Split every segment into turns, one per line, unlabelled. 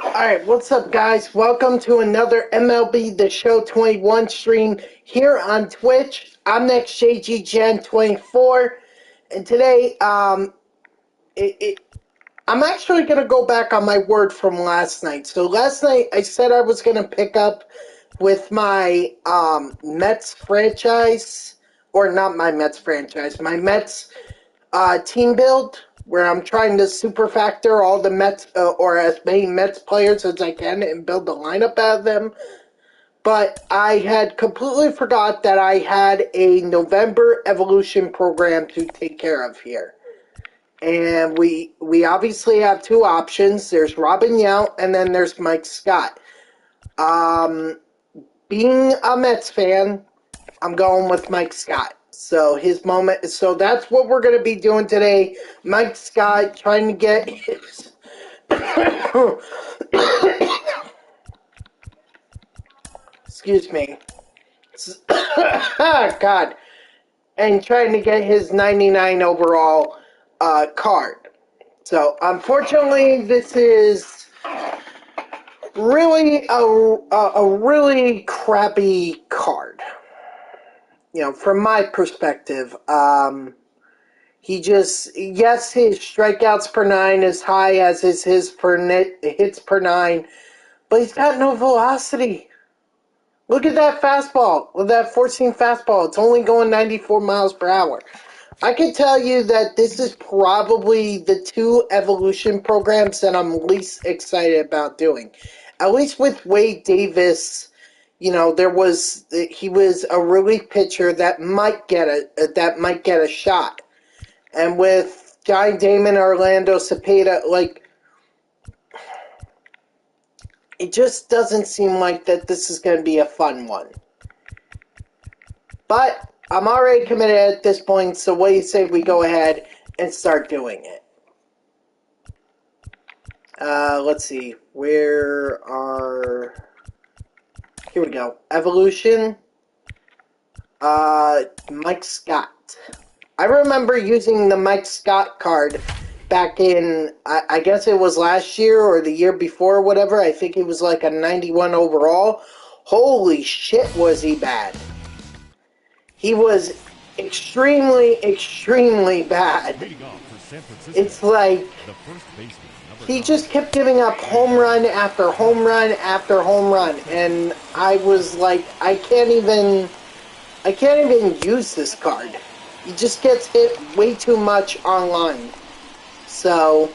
Alright, what's up guys? Welcome to another MLB The Show 21 stream here on Twitch. I'm NextJGGen24, and today, I'm actually going to go back on my word from last night. So last night I said I was going to pick up with my Mets franchise, or not my Mets franchise, my Mets team build, where I'm trying to super factor all the Mets, or as many Mets players as I can and build the lineup out of them. But I had completely forgot that I had a November evolution program to take care of here. And we obviously have two options. There's Robin Yount, and then there's Mike Scott. Being a Mets fan, I'm going with Mike Scott. So that's what we're going to be doing today. Mike Scott trying to get his excuse me. God. And trying to get his 99 overall card. So unfortunately, this is really a really crappy card. You know, from my perspective, his strikeouts per nine is high as is his hits per nine, but he's got no velocity. Look at that fastball, with that 14 fastball. It's only going 94 miles per hour. I can tell you that this is probably the two evolution programs that I'm least excited about doing. At least with Wade Davis, you know, he was a relief pitcher that might get a shot. And with John Damon, Orlando Cepeda, it just doesn't seem like that this is going to be a fun one. But I'm already committed at this point, so what do you say we go ahead and start doing it? Let's see. Here we go. Evolution. Mike Scott. I remember using the Mike Scott card back in, I guess it was last year or the year before, whatever. I think it was like a 91 overall. Holy shit, was he bad. He was extremely, extremely bad. It's like he just kept giving up home run after home run after home run. And I was like, I can't even use this card. He just gets hit way too much online. So,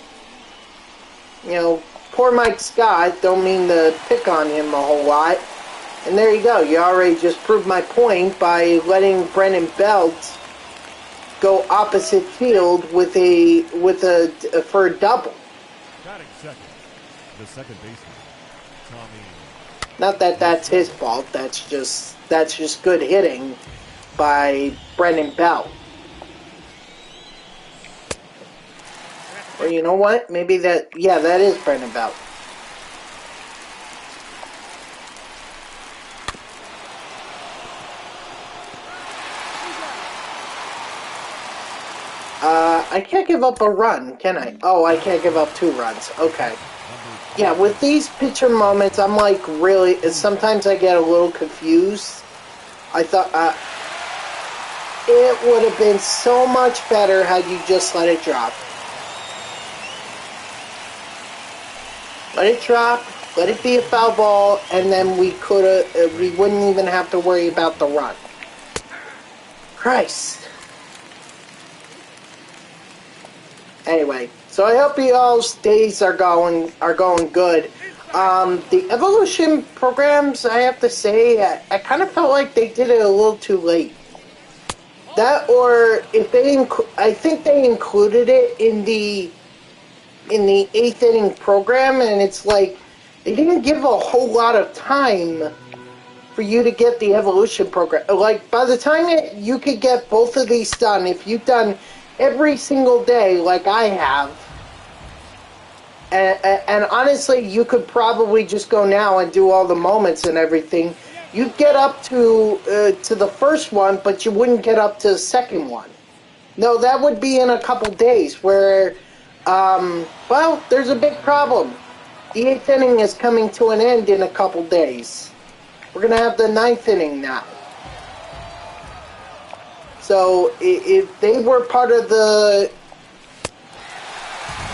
you know, poor Mike Scott, don't mean to pick on him a whole lot. And there you go. You already just proved my point by letting Brennan Belt go opposite field for a double.
The second baseman, Tommy.
Not that that's his fault. That's just good hitting by Brennan Belt. Or you know what? Maybe that is Brennan Belt. I can't give up a run, can I? Oh, I can't give up 2 runs. Okay. Yeah, with these pitcher moments, I'm like, really, sometimes I get a little confused. I thought, it would have been so much better had you just let it drop. Let it drop, let it be a foul ball, and then we wouldn't even have to worry about the run. Christ. Anyway, so I hope y'all's days are going good. The evolution programs, I have to say, I kind of felt like they did it a little too late. That, or if I think they included it in the 8th inning program, and it's like they didn't give a whole lot of time for you to get the evolution program. Like, by the time you could get both of these done, if you've done every single day like I have, and honestly, you could probably just go now and do all the moments and everything. You'd get up to the first one, but you wouldn't get up to the second one. No, that would be in a couple days, where, well, there's a big problem. The 8th inning is coming to an end in a couple days. We're going to have the 9th inning now. So if they were part of the...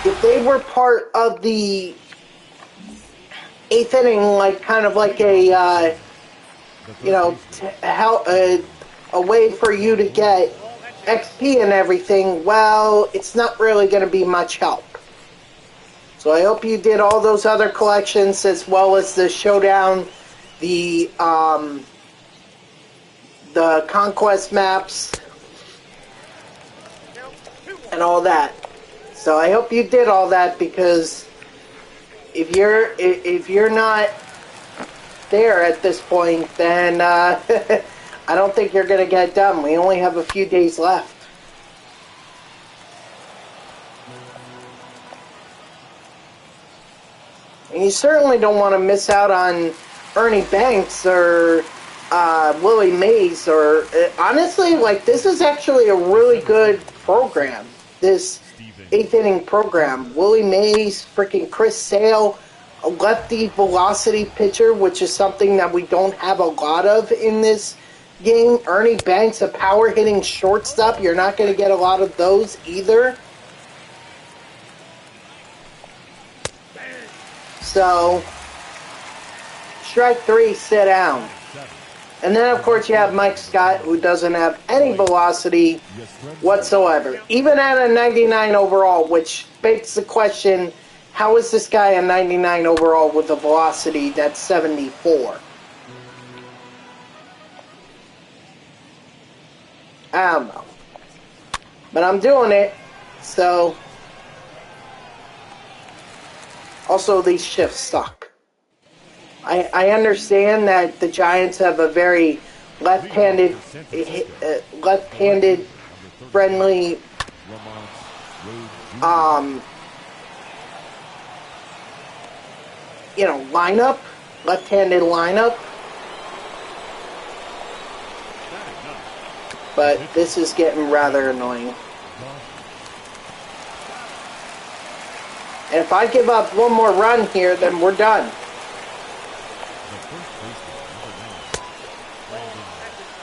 If they were part of the 8th inning, like kind of like a, a way for you to get XP and everything, well, it's not really going to be much help. So I hope you did all those other collections as well as the Showdown, the Conquest maps, and all that. So I hope you did all that, because if you're not there at this point, then I don't think you're going to get done. We only have a few days left. And you certainly don't want to miss out on Ernie Banks or Willie Mays, or honestly, like, this is actually a really good program. This 8th inning program. Willie Mays, freaking Chris Sale, a lefty velocity pitcher, which is something that we don't have a lot of in this game. Ernie Banks, a power hitting shortstop. You're not going to get a lot of those either. So, strike 3, sit down. And then, of course, you have Mike Scott, who doesn't have any velocity whatsoever. Even at a 99 overall, which begs the question, how is this guy a 99 overall with a velocity that's 74? I don't know. But I'm doing it, so... Also, these shifts suck. I understand that the Giants have a very left-handed friendly lineup, left-handed lineup. But this is getting rather annoying. And if I give up one more run here, then we're done.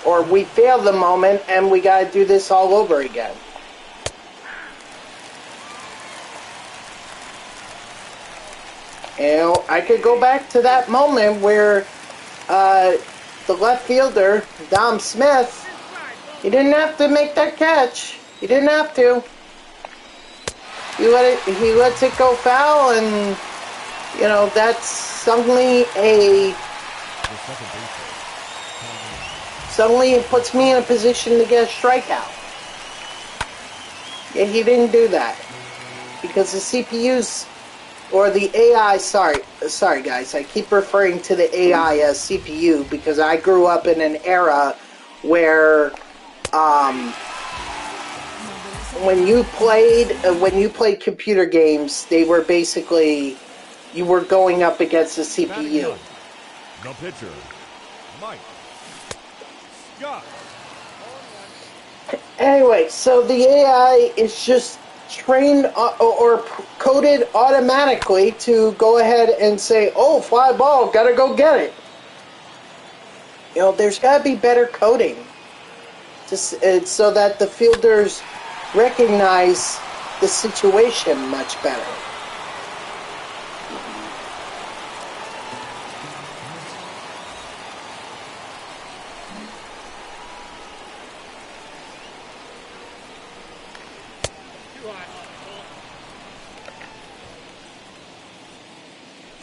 Or we fail the moment and we gotta do this all over again. You know, I could go back to that moment where the left fielder, Dom Smith, he didn't have to make that catch. He didn't have to. He lets it go foul, and you know, that's suddenly it puts me in a position to get a strikeout. Yeah, he didn't do that because the CPUs or the AI. Sorry guys, I keep referring to the AI as CPU because I grew up in an era where when you played computer games, they were basically, you were going up against the CPU.
No pitcher, Mike Scott.
Anyway, so the AI is just trained or coded automatically to go ahead and say, "Oh, fly ball, gotta go get it." You know, there's gotta be better coding, just so that the fielders recognize the situation much better.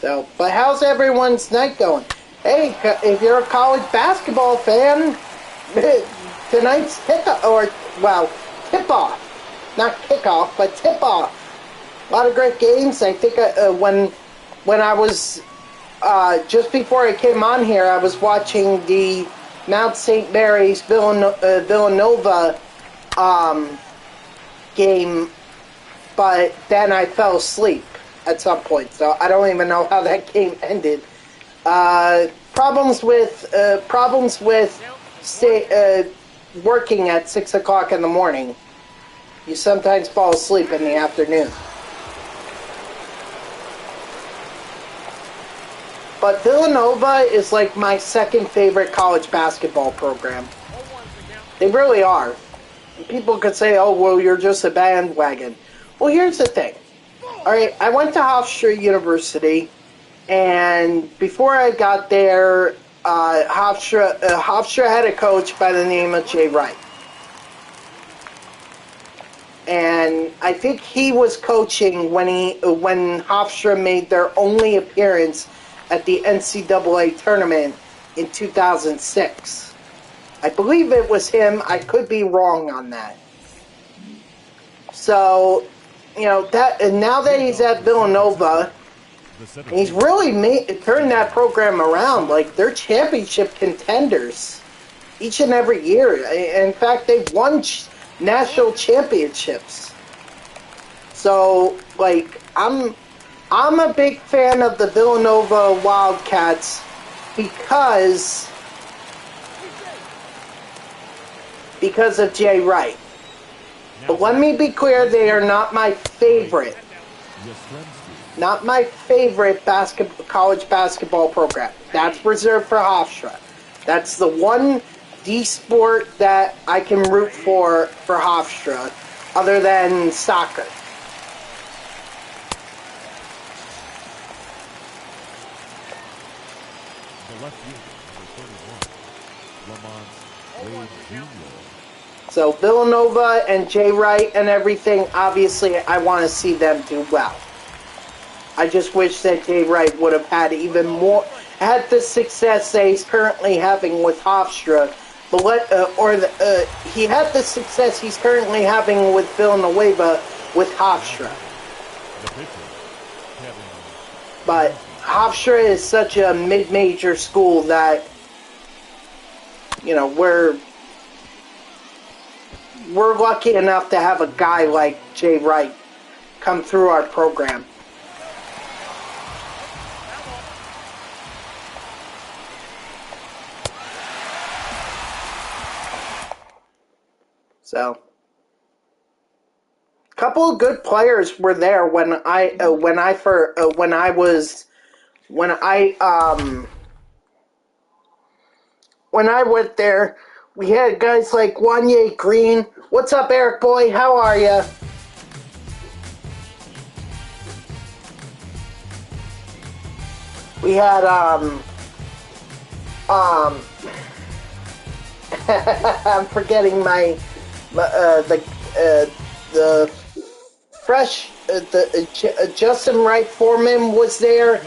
So, but how's everyone's night going? Hey, if you're a college basketball fan, tonight's tip-off. Not kickoff, but tip-off. A lot of great games. I think when I was, just before I came on here, I was watching the Mount St. Mary's Villanova game, but then I fell asleep at some point, so I don't even know how that game ended. Problems with working at 6 o'clock in the morning. You sometimes fall asleep in the afternoon. But Villanova is like my second favorite college basketball program. They really are. People could say, oh, well, you're just a bandwagon. Well, here's the thing. Alright, I went to Hofstra University, and before I got there, Hofstra had a coach by the name of Jay Wright. And I think he was coaching when Hofstra made their only appearance at the NCAA tournament in 2006. I believe it was him. I could be wrong on that. So, you know, and now that he's at Villanova, he's really turned that program around. Like, they're championship contenders each and every year. In fact, they've won national championships. So, like, I'm a big fan of the Villanova Wildcats because of Jay Wright. But let me be clear, they are not my favorite. Not my favorite college basketball program. That's reserved for Hofstra. That's the one D-sport that I can root for Hofstra, other than soccer. So Villanova and Jay Wright and everything, obviously I want to see them do well. I just wish that Jay Wright would have had even more, had the success that he's currently having with Hofstra, but he had the success he's currently having with Villanova with Hofstra. But Hofstra is such a mid-major school that, you know, we're lucky enough to have a guy like Jay Wright come through our program. So, a couple of good players were there when I went there. We had guys like Wanye Green. What's up, Eric boy? How are ya? We had I'm forgetting the fresh Justin Wright Foreman was there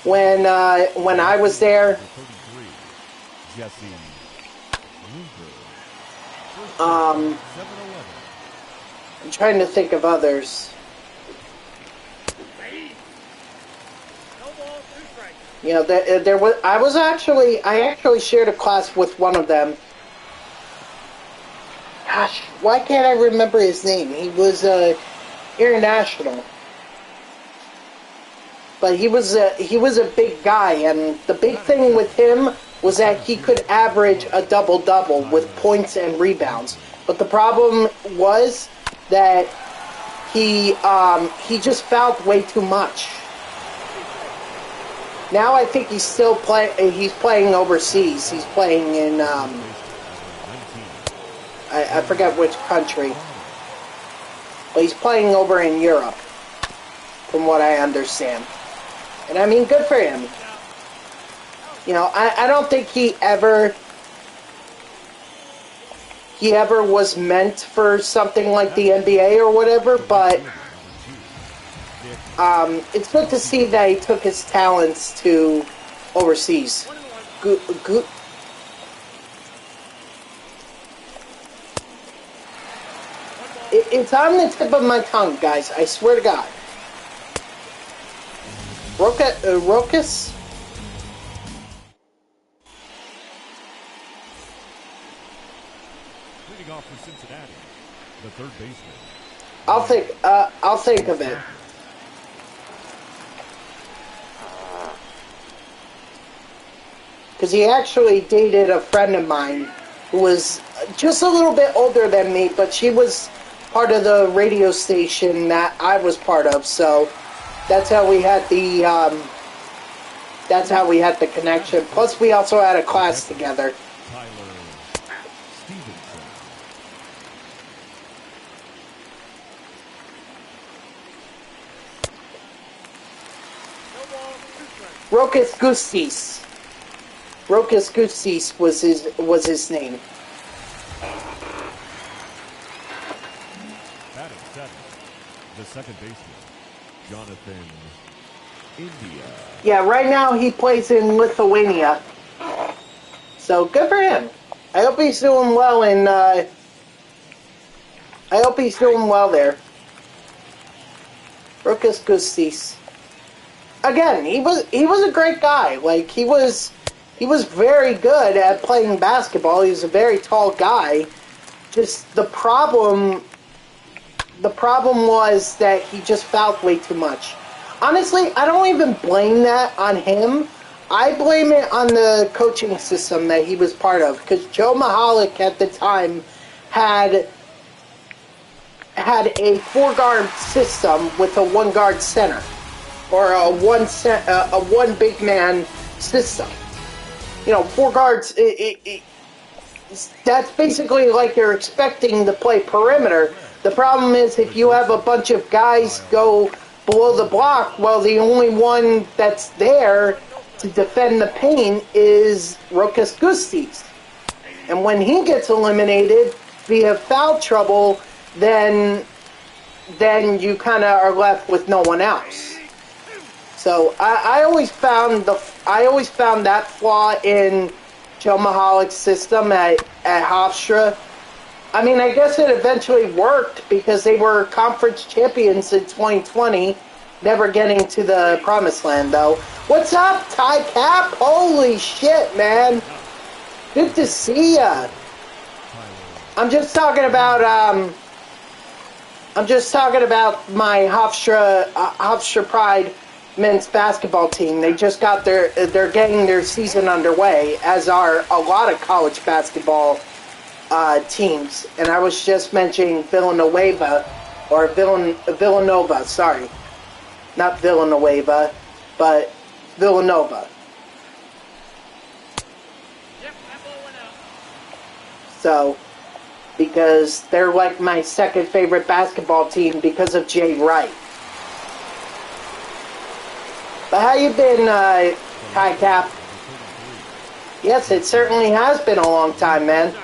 when I was there. I'm trying to think of others. You know, there was. I actually shared a class with one of them. Gosh, why can't I remember his name? He was international, but he was a big guy, and the big thing with him was that he could average a double-double with points and rebounds. But the problem was that he just fouled way too much. Now I think he's still he's playing overseas. He's playing in I forget which country, but he's playing over in Europe, from what I understand. And I mean, good for him. You know, I don't think he ever was meant for something like the NBA or whatever, but it's good to see that he took his talents to overseas. It's on the tip of my tongue, guys. I swear to God. Rokas?
Leading off for Cincinnati, the third baseman.
I'll think of it. Because he actually dated a friend of mine who was just a little bit older than me, but she was part of the radio station that I was part of, so that's how we had that's how we had the connection. Plus, we also had a class together.
Tyler Stevenson.
Rokas Gustis. Rokas Gustis was his name.
Batting seventh, the second baseman, Jonathan India.
Yeah, right now he plays in Lithuania. So good for him. I hope he's doing well I hope he's doing well there. Rokas Gustis. Again, he was a great guy. Like he was very good at playing basketball. He was a very tall guy. Just the problem was that he just fouled way too much. Honestly, I don't even blame that on him. I blame it on the coaching system that he was part of, because Joe Mahalik at the time had a four-guard system with a one-guard center, or a one big man system. You know, four guards. That's basically like you're expecting to play perimeter. The problem is if you have a bunch of guys go below the block, well, the only one that's there to defend the paint is Rokas Gustis. And when he gets eliminated via foul trouble, then you kind of are left with no one else. So I always found that flaw in Joe Mahalik's system at Hofstra. I mean, I guess it eventually worked because they were conference champions in 2020, never getting to the promised land, though. What's up, Ty Cap? Holy shit, man. Good to see ya. I'm just talking about my Hofstra Pride men's basketball team. They just got they're getting their season underway, as are a lot of college basketball teams. And I was just mentioning Villanova, sorry. Not Villanueva, but Villanova. So, because they're like my second favorite basketball team because of Jay Wright. But how you been, Kai Cap? Yes, it certainly has been a long time, man.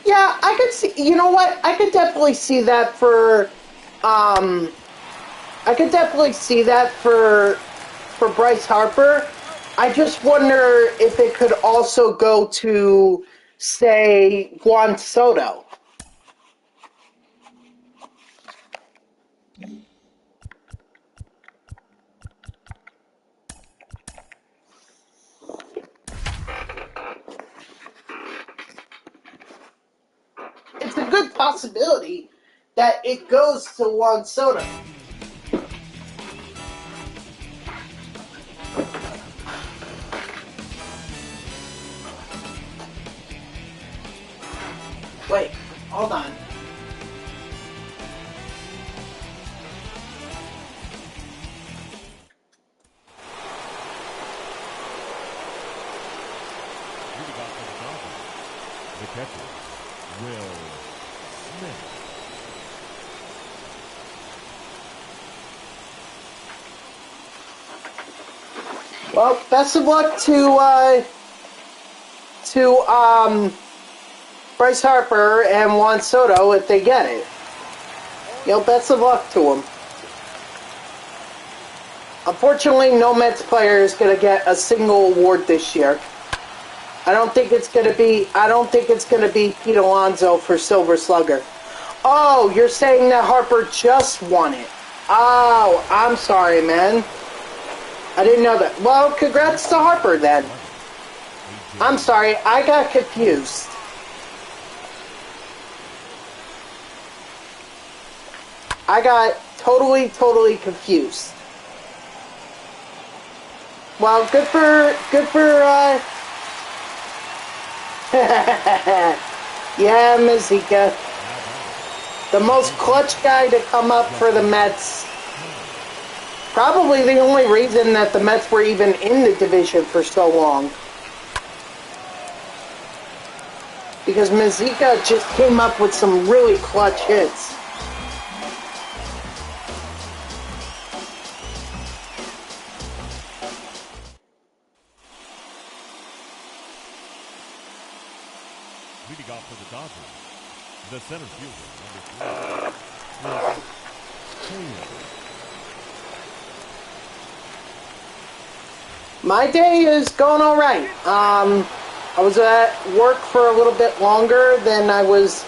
Yeah, I could see, you know what? I could definitely see that for Bryce Harper. I just wonder if it could also go to, say, Juan Soto. It's a good possibility that it goes to Juan Soto. Wait, hold on.
The catcher, Will Smith.
Well, best of luck to Bryce Harper and Juan Soto if they get it. You know, best of luck to them. Unfortunately, no Mets player is going to get a single award this year. I don't think it's going to be Pete Alonso for Silver Slugger. Oh, you're saying that Harper just won it. Oh, I'm sorry, man. I didn't know that. Well, congrats to Harper then. I'm sorry, I got confused. I got totally confused. Well, good for yeah, Mazika. The most clutch guy to come up for the Mets Probably the only reason that the Mets were even in the division for so long. Because Mazika just came up with some really clutch hits.
Leading off for the Dodgers, the center fielder, number 3,
My day is going all right. I was at work for a little bit longer than I was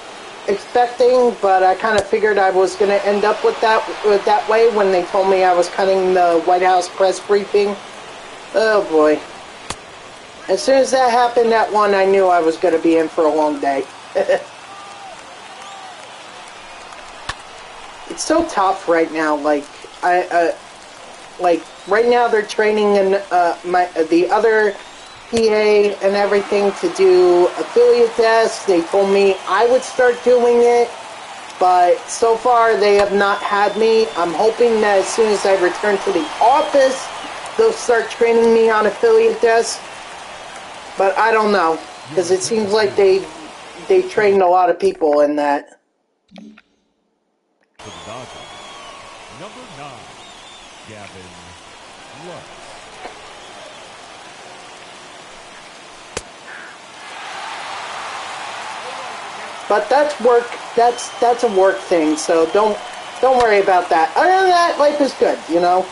expecting, but I kind of figured I was going to end up with that way when they told me I was cutting the White House press briefing. Oh boy. As soon as that happened, that one, I knew I was going to be in for a long day. It's so tough right now. Like right now they're training in the other PA and everything to do affiliate tests. They told me I would start doing it, but so far they have not had me. I'm hoping that as soon as I return to the office, they'll start training me on affiliate tests. But I don't know, because it seems like they trained a lot of people in that.
For the Dodgers, number 9, Gavin Lux.
But that's work. That's a work thing. So don't worry about that. Other than that, life is good. You know,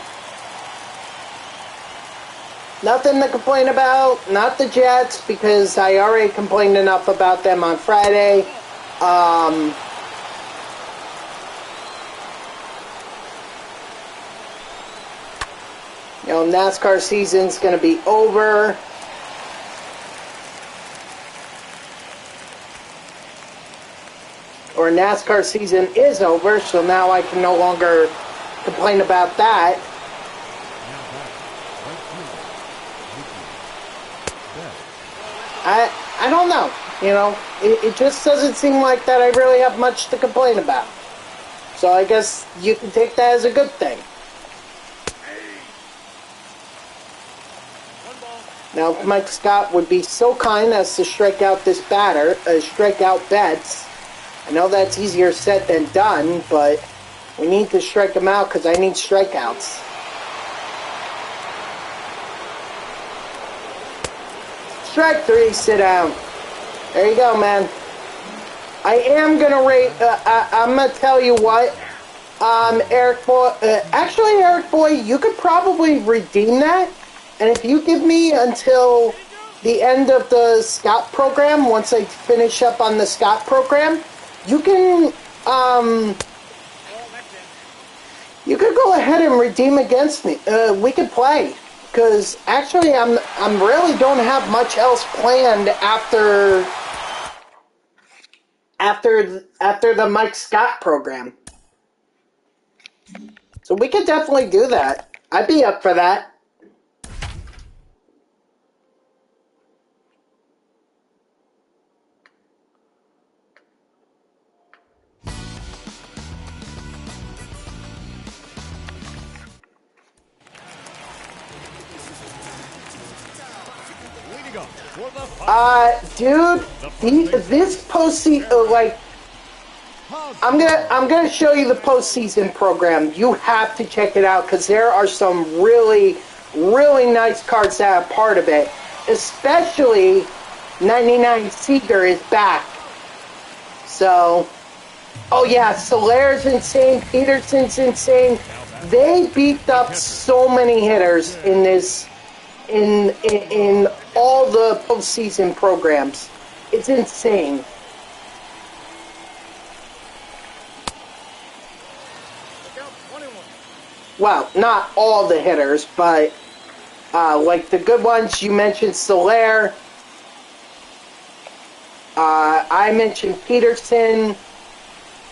nothing to complain about. Not the Jets, because I already complained enough about them on Friday. You know, NASCAR season's going to be over. Or NASCAR season is over, so now I can no longer complain about that. I don't know. You know, it just doesn't seem like that I really have much to complain about. So I guess you can take that as a good thing. Now, if Mike Scott would be so kind as to strike out this batter, strike out Betts. I know that's easier said than done, but we need to strike him out because I need strikeouts. Strike 3, sit down. There you go, man. I am going to rate, I'm going to tell you what, Eric Boy, actually, Eric Boy, you could probably redeem that. And if you give me until the end of the Scott program, once I finish up on the Scott program, you can go ahead and redeem against me. We could play, because actually I'm really don't have much else planned after the Mike Scott program. So we could definitely do that. I'd be up for that. Dude, this postseason, like, I'm gonna show you the postseason program. You have to check it out because there are some really, really nice cards that are part of it. Especially 99 Seager is back. So, oh yeah, Solaire's insane. Peterson's insane. They beat up so many hitters in this. In all the postseason programs. It's insane. Well, not all the hitters, but like the good ones, you mentioned Solaire. I mentioned Peterson.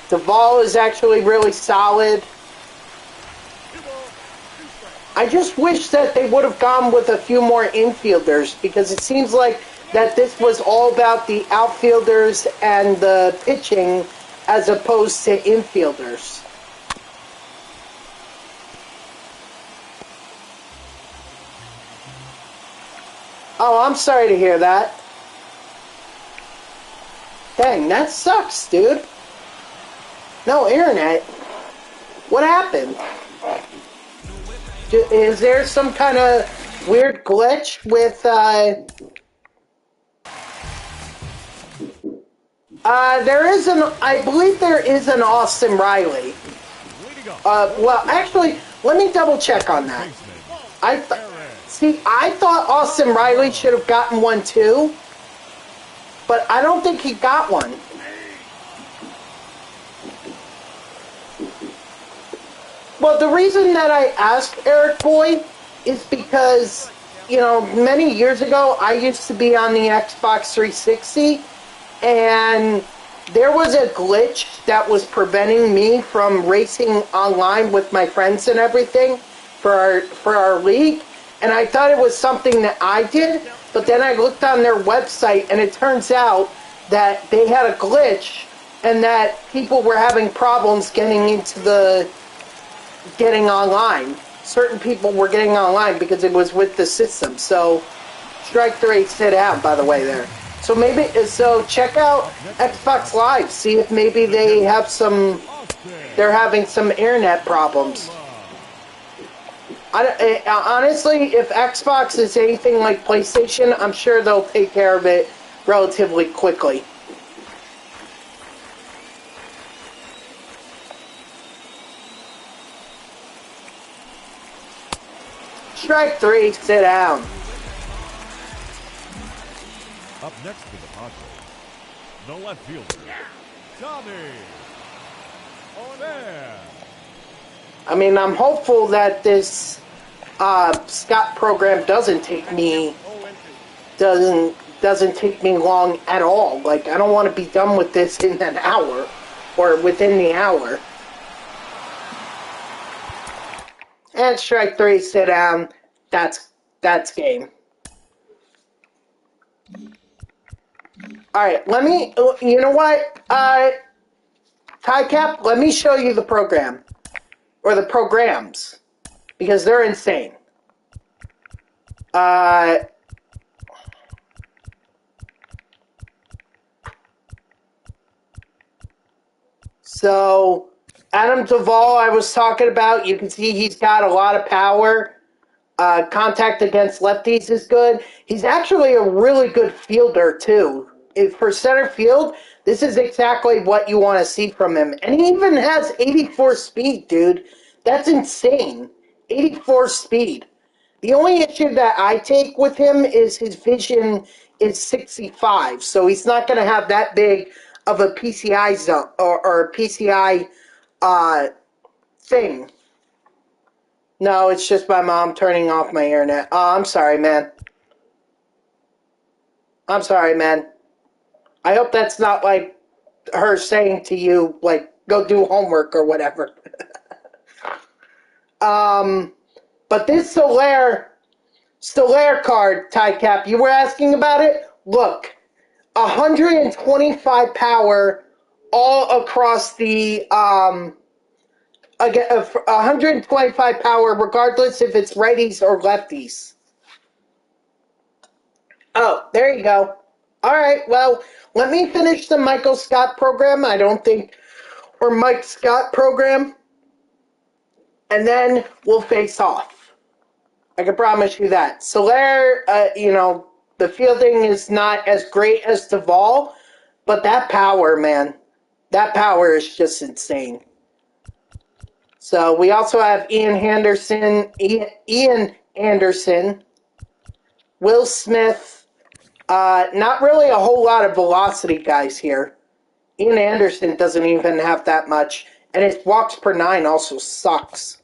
Duvall is actually really solid. I just wish that they would have gone with a few more infielders, because it seems like that this was all about the outfielders and the pitching as opposed to infielders. Oh, I'm sorry to hear that. Dang, that sucks, dude. No internet. What happened? Is there some kind of weird glitch with, I believe there is an Austin Riley. Well, actually, let me double check on that. I thought Austin Riley should have gotten one too, but I don't think he got one. Well, the reason that I asked Eric Boy is because, you know, many years ago, I used to be on the Xbox 360, and there was a glitch that was preventing me from racing online with my friends and everything for our league, and I thought it was something that I did, but then I looked on their website, and it turns out that they had a glitch, and that people were having problems getting online. Certain people were getting online because it was with the system. So, Strike 3 sit out, by the way, there. So check out Xbox Live. See if maybe they're having some internet problems. Honestly, if Xbox is anything like PlayStation, I'm sure they'll take care of it relatively quickly. Strike 3, sit down.
Up next for the Padres, the left fielder, Tommy. Oh, there.
I mean, I'm hopeful that this Scott program doesn't take me long at all. Like, I don't want to be done with this in an hour or within the hour. And strike 3, sit down. That's game. Alright, you know what, TyCap, let me show you the program. Or the programs. Because they're insane. So, Adam Duvall, I was talking about, you can see he's got a lot of power. Contact against lefties is good. He's actually a really good fielder, too. For center field, this is exactly what you want to see from him. And he even has 84 speed, dude. That's insane. 84 speed. The only issue that I take with him is his vision is 65, so he's not going to have that big of a PCI zone or a PCI thing. No, it's just my mom turning off my internet. Oh, I'm sorry, man. I'm sorry, man. I hope that's not like her saying to you, like, go do homework or whatever. But this Solaire card, TyCap, you were asking about it? Look, 125 all across the, 125 power regardless if it's righties or lefties. Oh, there you go. Alright, well, let me finish the Michael Scott program, or Mike Scott program, and then we'll face off. I can promise you that. Solaire, the fielding is not as great as Duvall, but that power, man, that power is just insane. So we also have Ian Anderson, Will Smith. Not really a whole lot of velocity guys here. Ian Anderson doesn't even have that much, and his walks per 9 also sucks.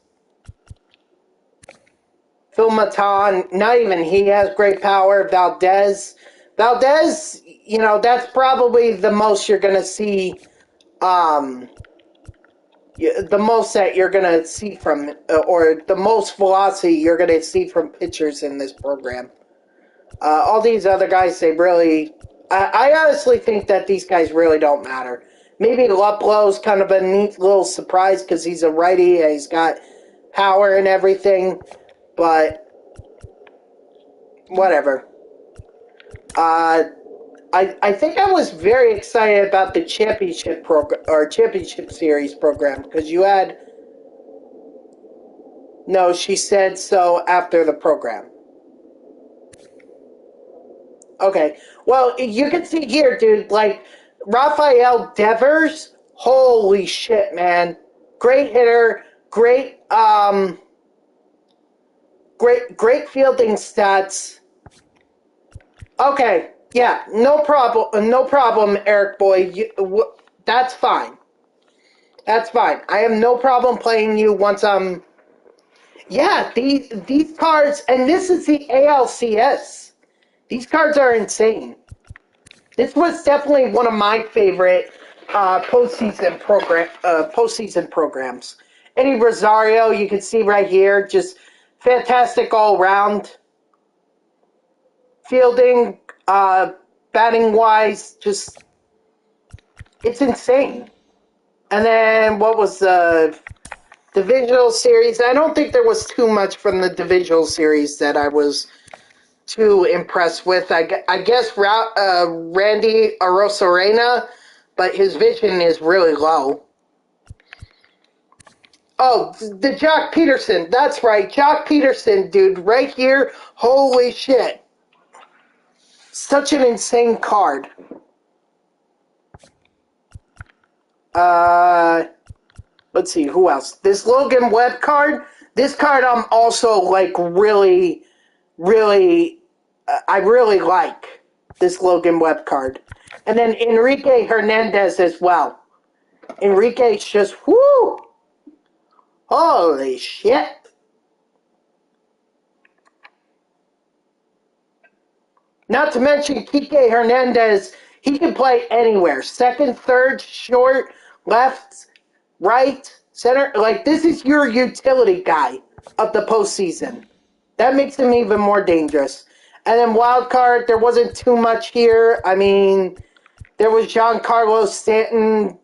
Phil Matan, not even he has great power. Valdez, that's probably the most you're going to see, the most that you're going to see from, or the most velocity you're going to see from pitchers in this program. All these other guys, I honestly think that these guys really don't matter. Maybe Luplow's kind of a neat little surprise because he's a righty and he's got power and everything, but whatever. I think I was very excited about the championship program or championship series program because you had. No, she said so after the program. Okay. Well, you can see here, dude, like, Rafael Devers, holy shit, man. Great hitter, great fielding stats. Okay, yeah, no problem, Eric Boy. That's fine. That's fine. I have no problem playing you once I'm... Yeah, these cards, and this is the ALCS. These cards are insane. This was definitely one of my favorite postseason programs. Eddie Rosario, you can see right here, just fantastic all around. Fielding, batting wise, just it's insane. And then what was the divisional series? I don't think there was too much from the divisional series that I was too impressed with. I guess Randy Arozarena, but his vision is really low. Oh, the Jock Peterson. That's right, Jock Peterson, dude, right here. Holy shit. Such an insane card. Let's see, who else? This Logan Webb card. This card I'm also, like, really, I really like this Logan Webb card. And then Enrique Hernandez as well. Enrique's just, whoo! Holy shit. Not to mention Kike Hernandez, he can play anywhere. Second, third, short, left, right, center. Like, this is your utility guy of the postseason. That makes him even more dangerous. And then wild card, there wasn't too much here. I mean, there was Giancarlo Stanton.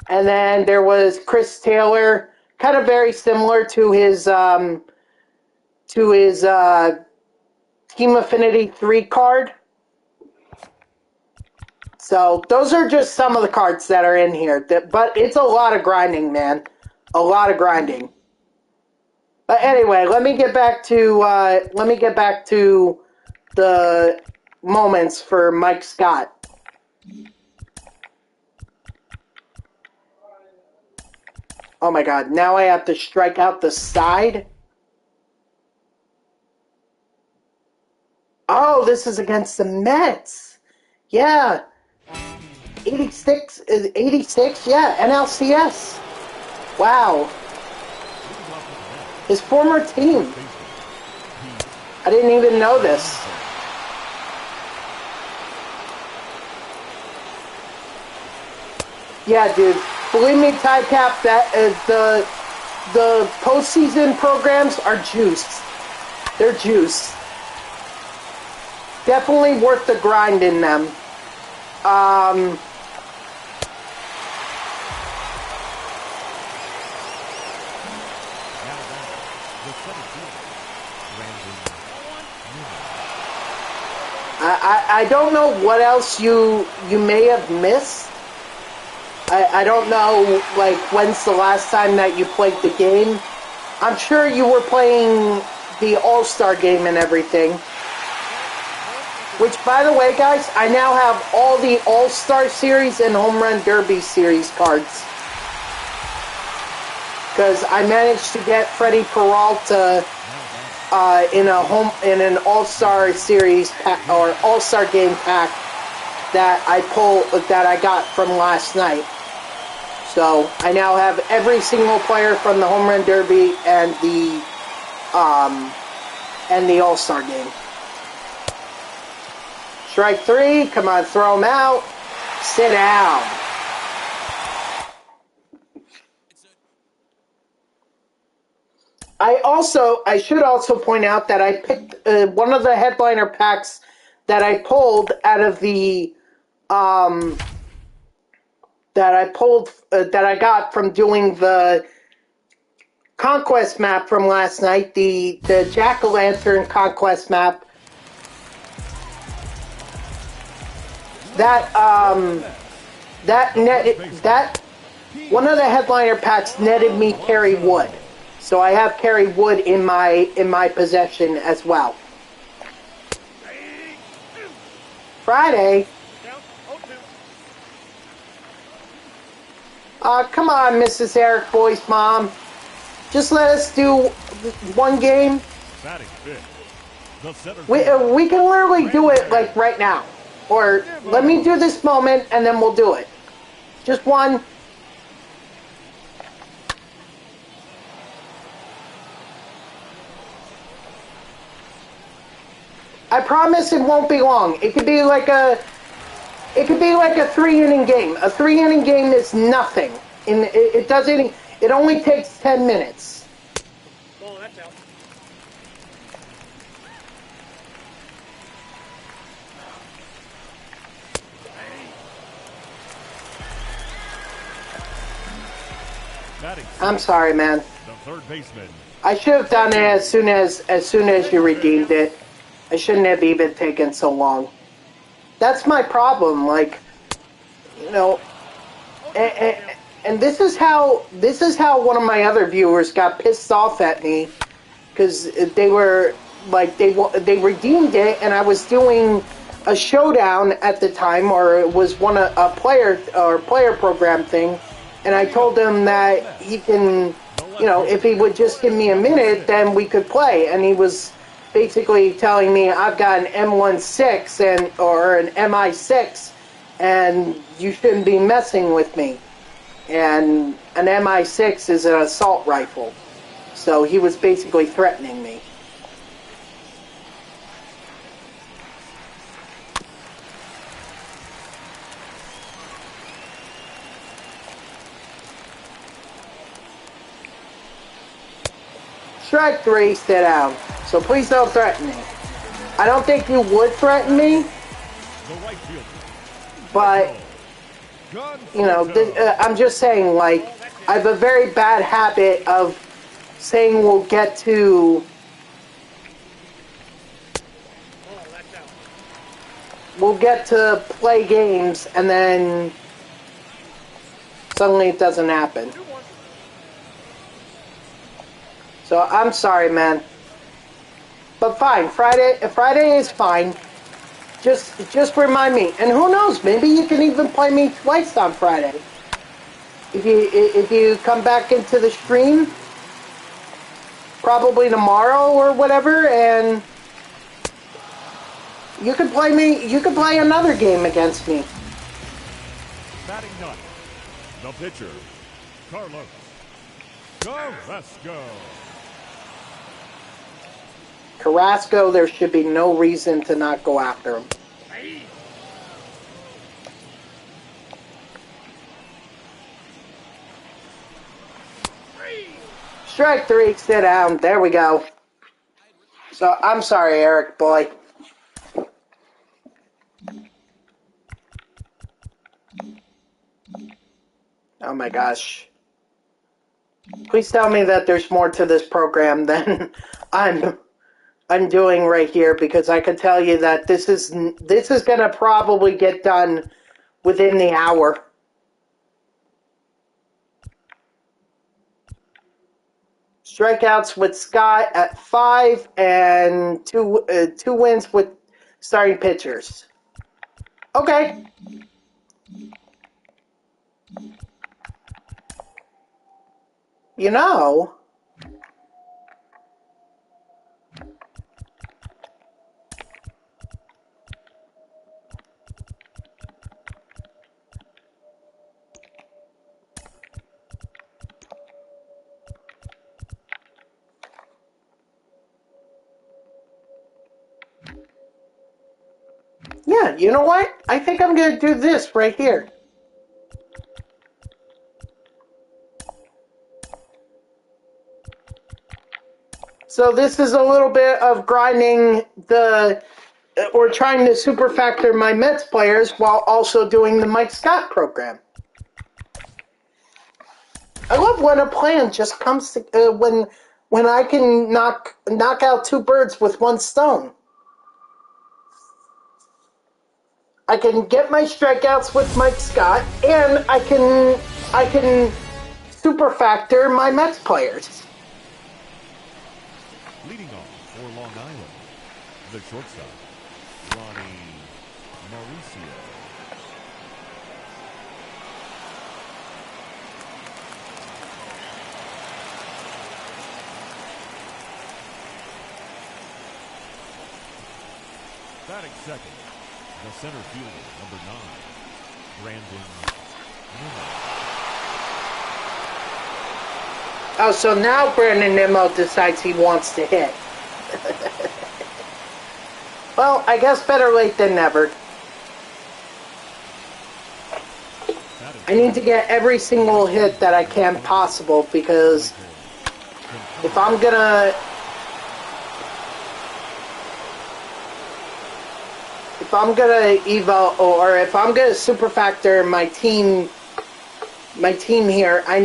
And then there was Chris Taylor. Kind of very similar to his Team Affinity 3 card. So those are just some of the cards that are in here. But it's a lot of grinding, man. A lot of grinding. But anyway, let me get back to the moments for Mike Scott. Oh my god, now I have to strike out the side? Oh, this is against the Mets. Yeah. 86, yeah, NLCS. Wow. His former team. I didn't even know this. Yeah, dude. Believe me, Tycap, that the postseason programs are juiced. They're juiced. Definitely worth the grind in them. I don't know what else you may have missed. I don't know, like, when's the last time that you played the game. I'm sure you were playing the All-Star game and everything. Which, by the way, guys, I now have all the All-Star Series and Home Run Derby Series cards. Because I managed to get Freddie Peralta in an All-Star Series pack, or All-Star game pack that I got from last night. So I now have every single player from the Home Run Derby and the All-Star game. Strike three, come on, throw him out. Sit down. I should also point out that I picked one of the headliner packs that I pulled out of the that I got from doing the Conquest map from last night, the Jack-o'-lantern Conquest map. that that one of the headliner packs netted me Kerry Wood, so I have Kerry Wood in my possession as well. Friday. Come on, Mrs. Eric Boy's mom. Just let us do one game. We can literally do it like right now. Or let me do this moment and then we'll do it. Just one. I promise it won't be long. It could be like a 3-inning game. A 3-inning game is nothing. It only takes 10 minutes.
Oh, that's out.
I'm sorry, man.
The third baseman.
I should have done it as soon as you redeemed it. I shouldn't have even taken so long. That's my problem. Like, you know, and this is how one of my other viewers got pissed off at me because they were like they redeemed it and I was doing a showdown at the time, or it was a player program thing, and I told him that he can, you know, if he would just give me a minute, then we could play, and he was basically telling me I've got an M16 or an MI6 and you shouldn't be messing with me. And an MI6 is an assault rifle. So he was basically threatening me. Strike 3, sit down. So please don't threaten me. I don't think you would threaten me, but, you know, I'm just saying, like, I have a very bad habit of saying we'll get to play games, and then suddenly it doesn't happen. So I'm sorry, man. But fine, Friday is fine. Just remind me. And who knows, maybe you can even play me twice on Friday. If you come back into the stream, probably tomorrow or whatever, and you could play another game against me.
Batting ninth, the pitcher, Carlos Carrasco.
Carrasco, there should be no reason to not go after him. Strike 3, sit down. There we go. So, I'm sorry, Eric boy. Oh my gosh. Please tell me that there's more to this program than I'm doing right here, because I can tell you that this is going to probably get done within the hour. Strikeouts with Scott at 5 and two wins with starting pitchers. Okay. You know, yeah, you know what? I think I'm going to do this right here. So this is a little bit of grinding or trying to super factor my Mets players while also doing the Mike Scott program. I love when a plan just comes to, when I can knock out two birds with one stone. I can get my strikeouts with Mike Scott, and I can super factor my Mets players.
Leading off for Long Island, the shortstop, Ronnie Mauricio. Batting second, the center fielder, number 9, Brandon Nimmo.
Oh, so now Brandon Nimmo decides he wants to hit. Well, I guess better late than never. I need to get every single hit that I can possible, because if I'm gonna evo, or if I'm gonna super factor my team here, I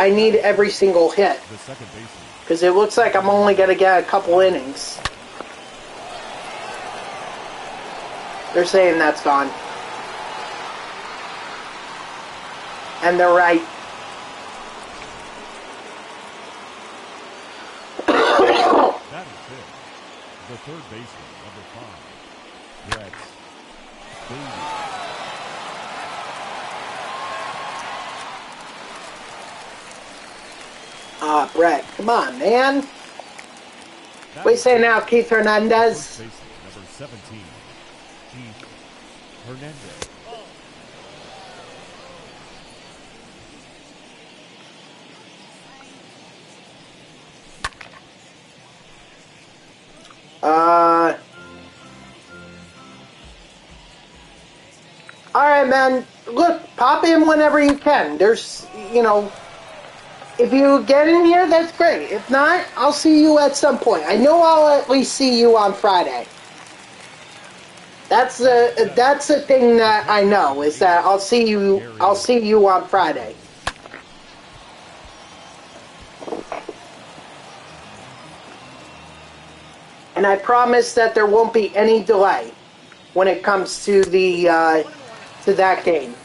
need every single hit, because it looks like I'm only gonna get a couple innings. They're saying that's gone, and they're right.
That is it. The third baseman, number 5, Brett Baty.
Brett, come on, man. What are you saying now, Keith Hernandez?
Number 17, Keith Hernandez.
Alright, man. Look, pop in whenever you can. There's, if you get in here, that's great. If not, I'll see you at some point. I know I'll at least see you on Friday. That's the thing that I know, is that I'll see you on Friday. And I promise that there won't be any delay when it comes to that game.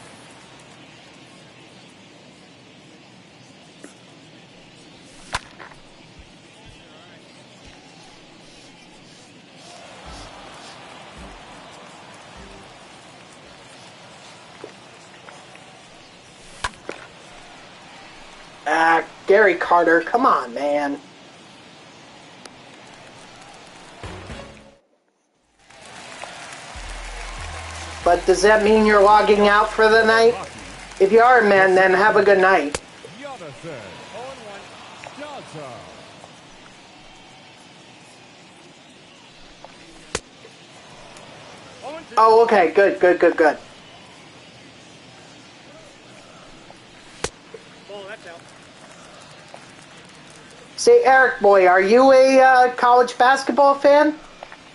Gary Carter, come on, man. But does that mean you're logging out for the night? If you are, man, then have a good night. Oh, okay, good. Say, Eric boy, are you a college basketball fan?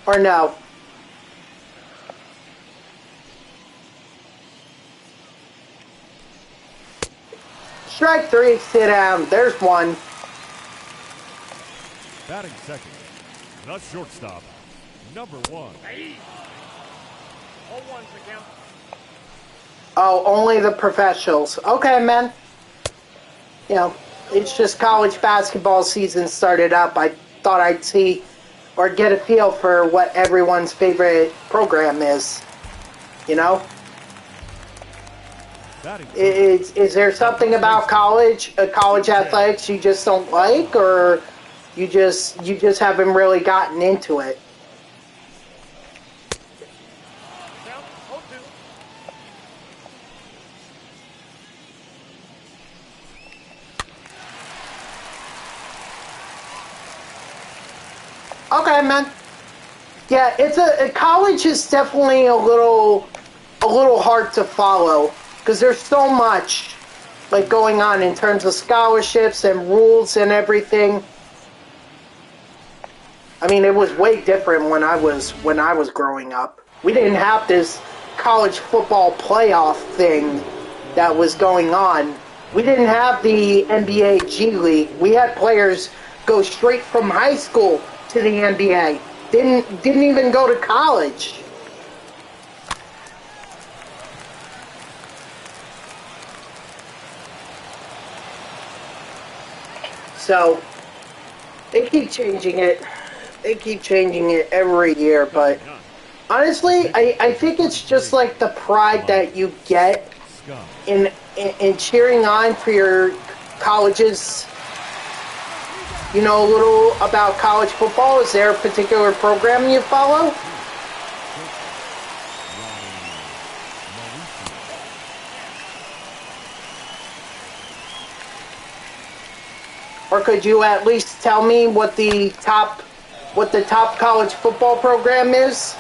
Or no? Strike 3, sit down. There's one.
Batting second, the shortstop, number 1.
Oh, only the professionals. Okay, man. It's just college basketball season started up. I thought I'd see or get a feel for what everyone's favorite program is. Is there something about college athletics you just don't like, or you just haven't really gotten into it? Okay, man. Yeah, college is definitely a little hard to follow, because there's so much going on in terms of scholarships and rules and everything. I mean, it was way different when I was growing up. We didn't have this college football playoff thing that was going on. We didn't have the NBA G League. We had players go straight from high school to the NBA. Didn't even go to college. So they keep changing it. They keep changing it every year, but honestly, I think it's just like the pride that you get in cheering on for your colleges. You know a little about college football? Is there a particular program you follow? Or could you at least tell me what the top college football program is?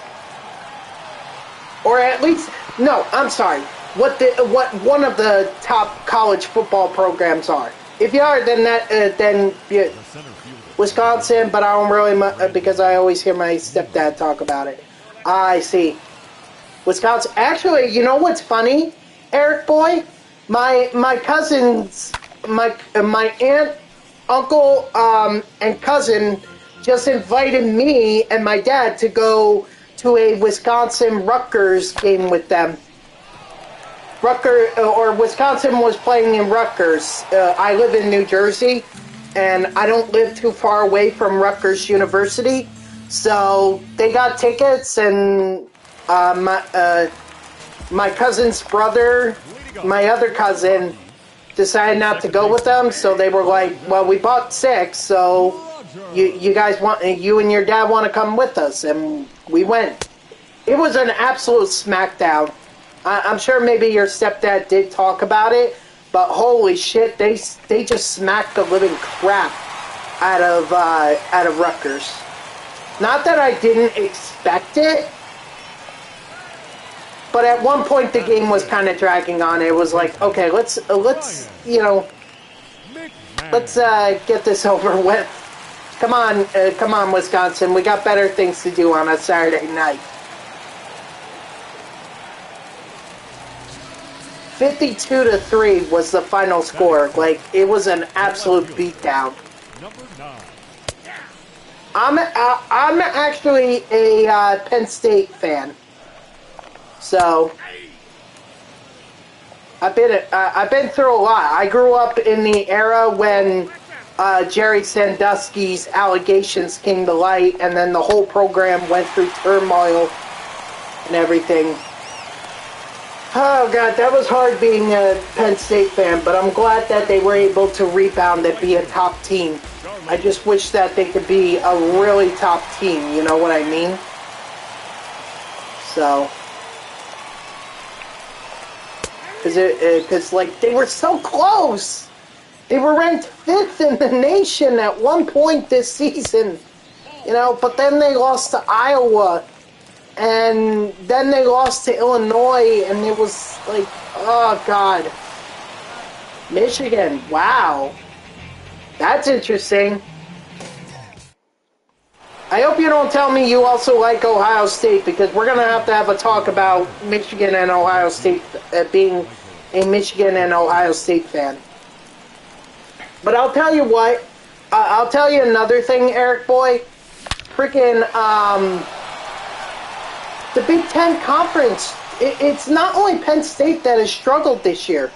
Or at least, no, I'm sorry. What one of the top college football programs are? If you are, then yeah, Wisconsin. But I don't really because I always hear my stepdad talk about it. I see. Wisconsin. Actually, you know what's funny, Eric boy? My cousins, my aunt, uncle, and cousin just invited me and my dad to go to a Wisconsin Rutgers game with them. Wisconsin was playing in Rutgers. I live in New Jersey, and I don't live too far away from Rutgers University, so they got tickets, and my cousin's brother, my other cousin, decided not to go with them, so they were like, well, we bought 6, so you guys you and your dad want to come with us, and we went. It was an absolute smackdown. I'm sure maybe your stepdad did talk about it, but holy shit, they just smacked the living crap out of Rutgers. Not that I didn't expect it, but at one point the game was kind of dragging on. It was like, okay, let's get this over with. Come on, Wisconsin. We got better things to do on a Saturday night. 52-3 was the final score. Like, it was an absolute beatdown. I'm actually a Penn State fan, so I've been through a lot. I grew up in the era when Jerry Sandusky's allegations came to light, and then the whole program went through turmoil and everything. Oh, God, that was hard being a Penn State fan, but I'm glad that they were able to rebound and be a top team. I just wish that they could be a really top team, you know what I mean? So, because like, they were so close! They were ranked 5th in the nation at one point this season, you know, but then they lost to Iowa. And then they lost to Illinois, and it was like, oh, God. Michigan, wow. That's interesting. I hope you don't tell me you also like Ohio State, because we're going to have a talk about Michigan and Ohio State, being a Michigan and Ohio State fan. But I'll tell you what. I'll tell you another thing, Eric boy. Freaking, the Big Ten Conference, it's not only Penn State that has struggled this year.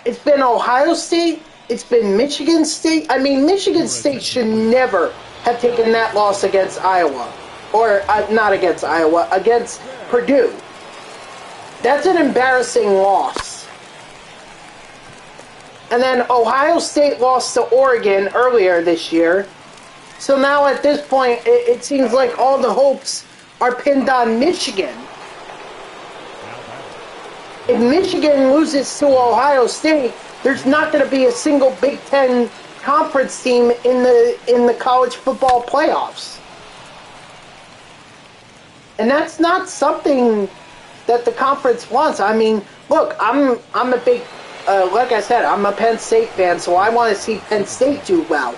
It's been Ohio State. It's been Michigan State. I mean, Michigan State should never have taken that loss against Iowa. Or, not against Iowa, against Purdue. That's an embarrassing loss. And then Ohio State lost to Oregon earlier this year. So now at this point, it seems like all the hopes are pinned on Michigan. If Michigan loses to Ohio State, there's not going to be a single Big Ten conference team in the college football playoffs. And that's not something that the conference wants. I mean, look, I'm a big, like I said, I'm a Penn State fan, so I want to see Penn State do well.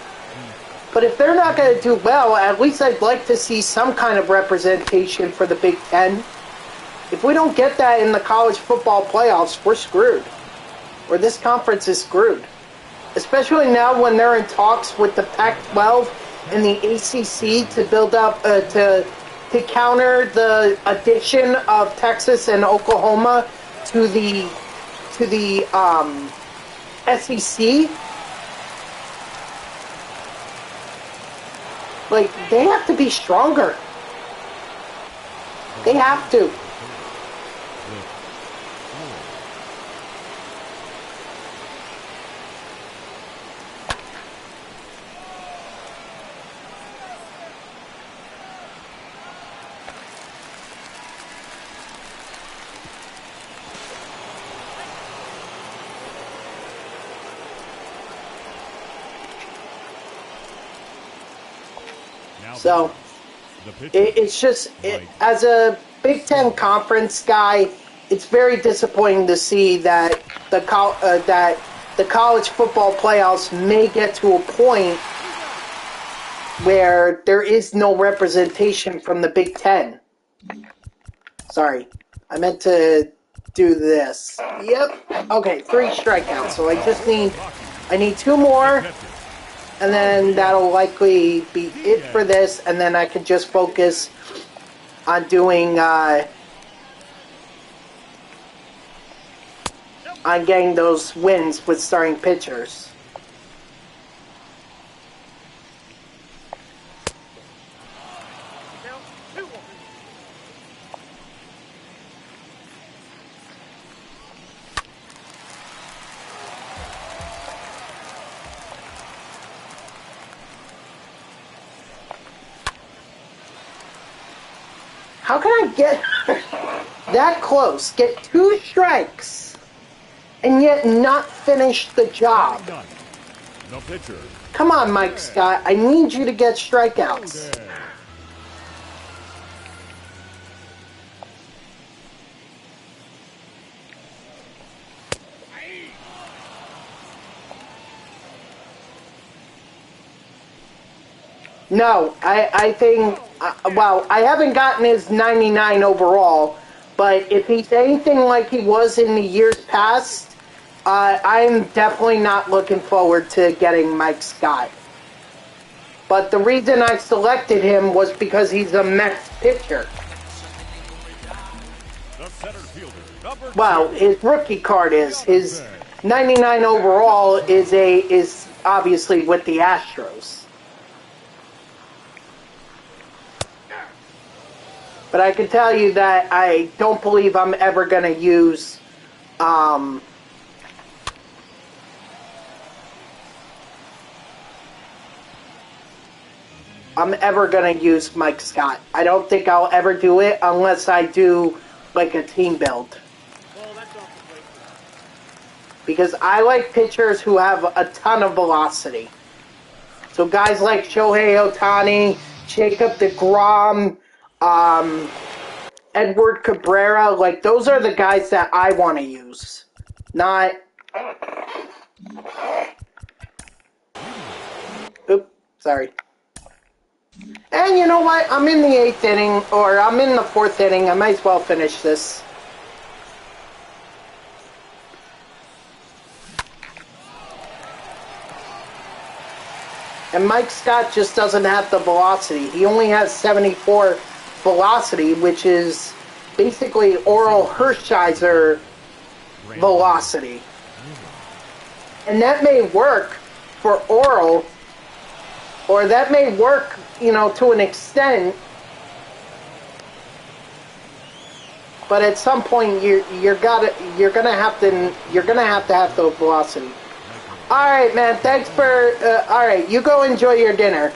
But if they're not going to do well, at least I'd like to see some kind of representation for the Big Ten. If we don't get that in the college football playoffs, we're screwed. Or this conference is screwed. Especially now when they're in talks with the Pac-12 and the ACC to build up, to counter the addition of Texas and Oklahoma to the SEC. Like, they have to be stronger. They have to. So, it's just, as a Big Ten conference guy, it's very disappointing to see that the college football playoffs may get to a point where there is no representation from the Big Ten. Sorry, I meant to do this. Yep. Okay, 3 strikeouts. So I need 2 more. And then that'll likely be it for this, and then I can just focus on doing, on getting those wins with starting pitchers. How can I get that close, get 2 strikes, and yet not finish the job?
No pitcher.
Come on, Mike Scott. I need you to get strikeouts. No, I think, well, I haven't gotten his 99 overall, but if he's anything like he was in the years past, I'm definitely not looking forward to getting Mike Scott. But the reason I selected him was because he's a Mets pitcher. Well, his rookie card is. His 99 overall is obviously with the Astros. But I can tell you that I don't believe I'm ever going to use I'm ever going to use Mike Scott. I don't think I'll ever do it unless I do like a team build. Because I like pitchers who have a ton of velocity. So guys like Shohei Ohtani, Jacob deGrom, Edward Cabrera, like those are the guys that I want to use. Not... Oops, sorry. And you know what? I'm in the 8th inning, or I'm in the 4th inning. I might as well finish this. And Mike Scott just doesn't have the velocity. He only has 74 velocity, which is basically Oral Hershiser velocity. And that may work for Oral, or that may work, you know, to an extent. But at some point, you're gonna have to have the velocity. All right, man. Thanks for. All right, you go enjoy your dinner.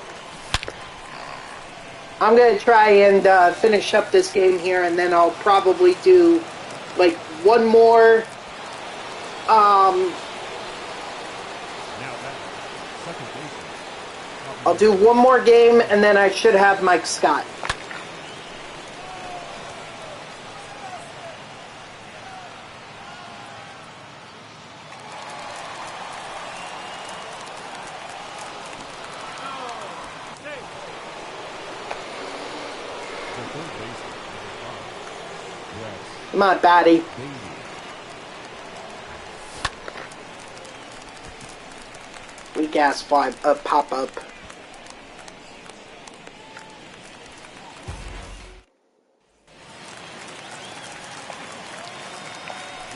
I'm gonna try and finish up this game here, and then I'll probably do like one more. I'll do one more game, and then I should have Mike Scott. Come on, Batty. Weak ass fly pop up.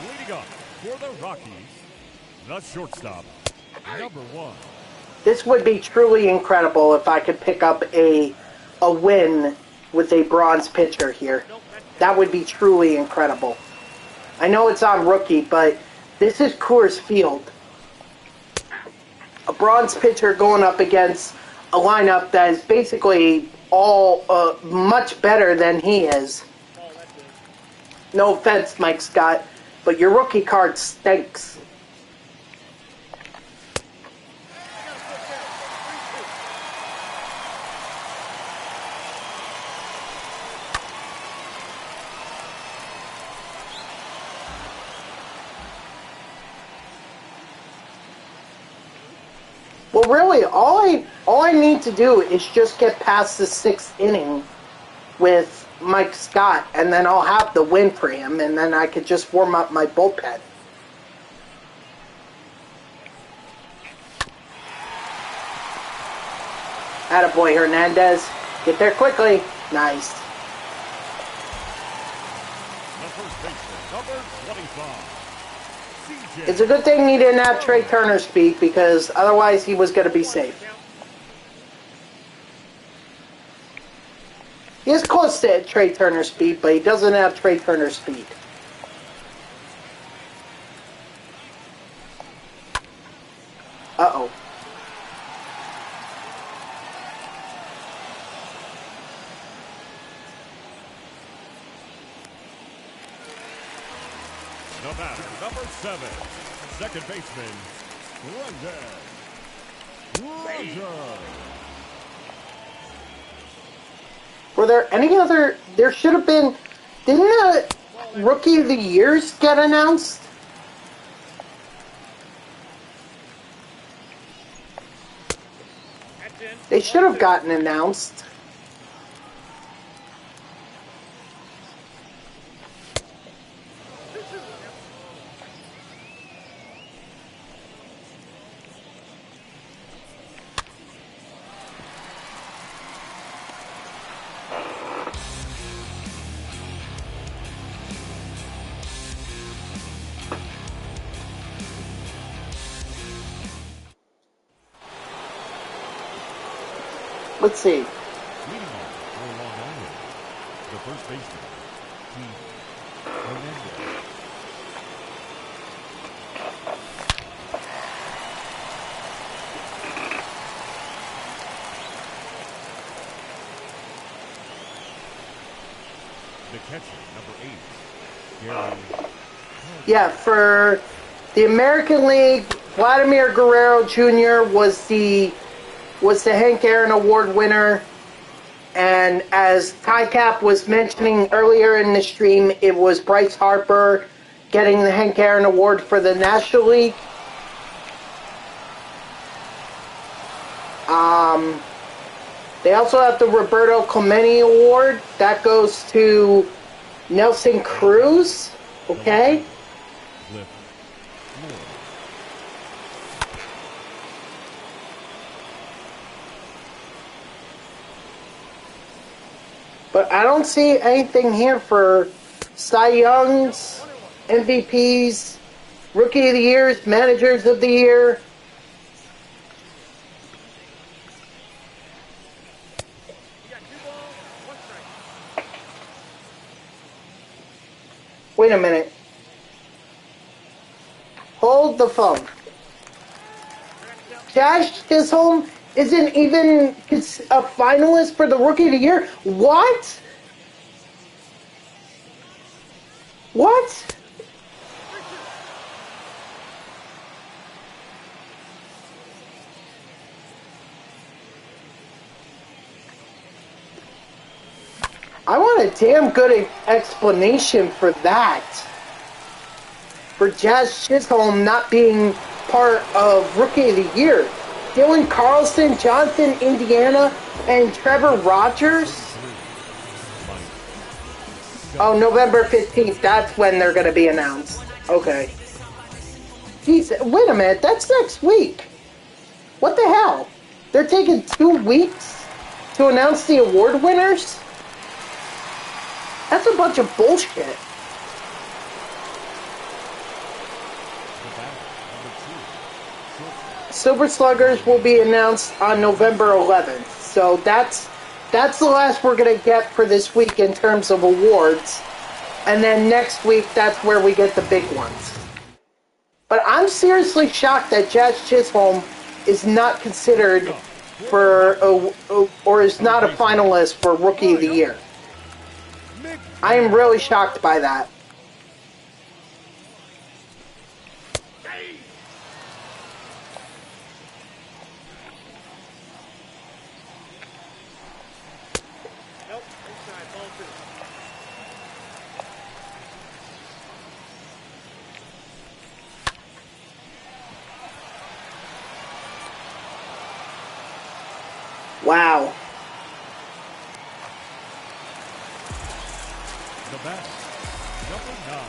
Leading up for the Rockies, the shortstop, number 1,
This would be truly incredible if I could pick up a win with a bronze pitcher here. That would be truly incredible. I know it's on rookie, but this is Coors Field. A bronze pitcher going up against a lineup that is basically all much better than he is. No offense, Mike Scott, but your rookie card stinks. Well, really, all I need to do is just get past the 6th inning with Mike Scott, and then I'll have the win for him, and then I could just warm up my bullpen. Attaboy, Hernandez. Get there quickly. Nice.
The first baseman, number 25.
It's a good thing he didn't have Trey Turner speed, because otherwise he was going to be safe. He is close to Trey Turner speed, but he doesn't have Trey Turner speed. Uh-oh.
The batter, number 7, second baseman, Roger.
Were there any other... There should have been... Didn't the Rookie of the Years get announced? They should have gotten announced. Let's see.
Leading off for Long Island, the first baseman, Hernandez. The catcher, number 8, Gary.
Yeah, for the American League, Vladimir Guerrero Jr. was the Hank Aaron Award winner, and as TyCap was mentioning earlier in the stream, it was Bryce Harper getting the Hank Aaron Award for the National League. They also have the Roberto Clemente Award. That goes to Nelson Cruz. Okay. But I don't see anything here for Cy Youngs, MVPs, Rookie of the Years, Managers of the Year. Wait a minute. Hold the phone. Josh Chisholm isn't even a finalist for the Rookie of the Year? What? What? I want a damn good explanation for that. For Jazz Chisholm not being part of Rookie of the Year. Dylan Carlson, Jonathan Indiana, and Trevor Rogers? Oh, November 15th. That's when they're going to be announced. Okay. Jeez, wait a minute. That's next week. What the hell? They're taking 2 weeks to announce the award winners? That's a bunch of bullshit. Silver Sluggers will be announced on November 11th. So that's the last we're going to get for this week in terms of awards. And then next week, that's where we get the big ones. But I'm seriously shocked that Jazz Chisholm is not considered for, or is not a finalist for Rookie of the Year. I am really shocked by that.
Nope, inside, ball two.
Wow.
The bat, number 9.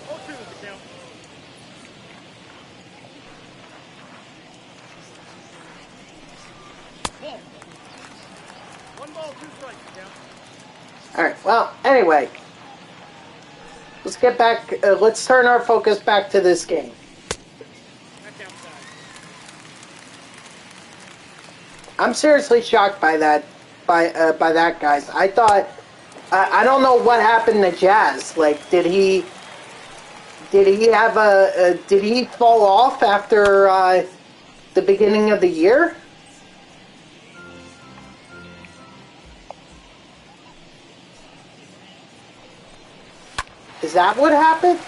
Ball two is the count. Ball. 1 ball, 2 strikes, the count.
Alright, well, anyway. Let's get back, let's turn our focus back to this game.
Back outside.
I'm seriously shocked by that, by that, guys. I thought, I don't know what happened to Jazz. Like, did he have did he fall off after the beginning of the year? Is that what happened?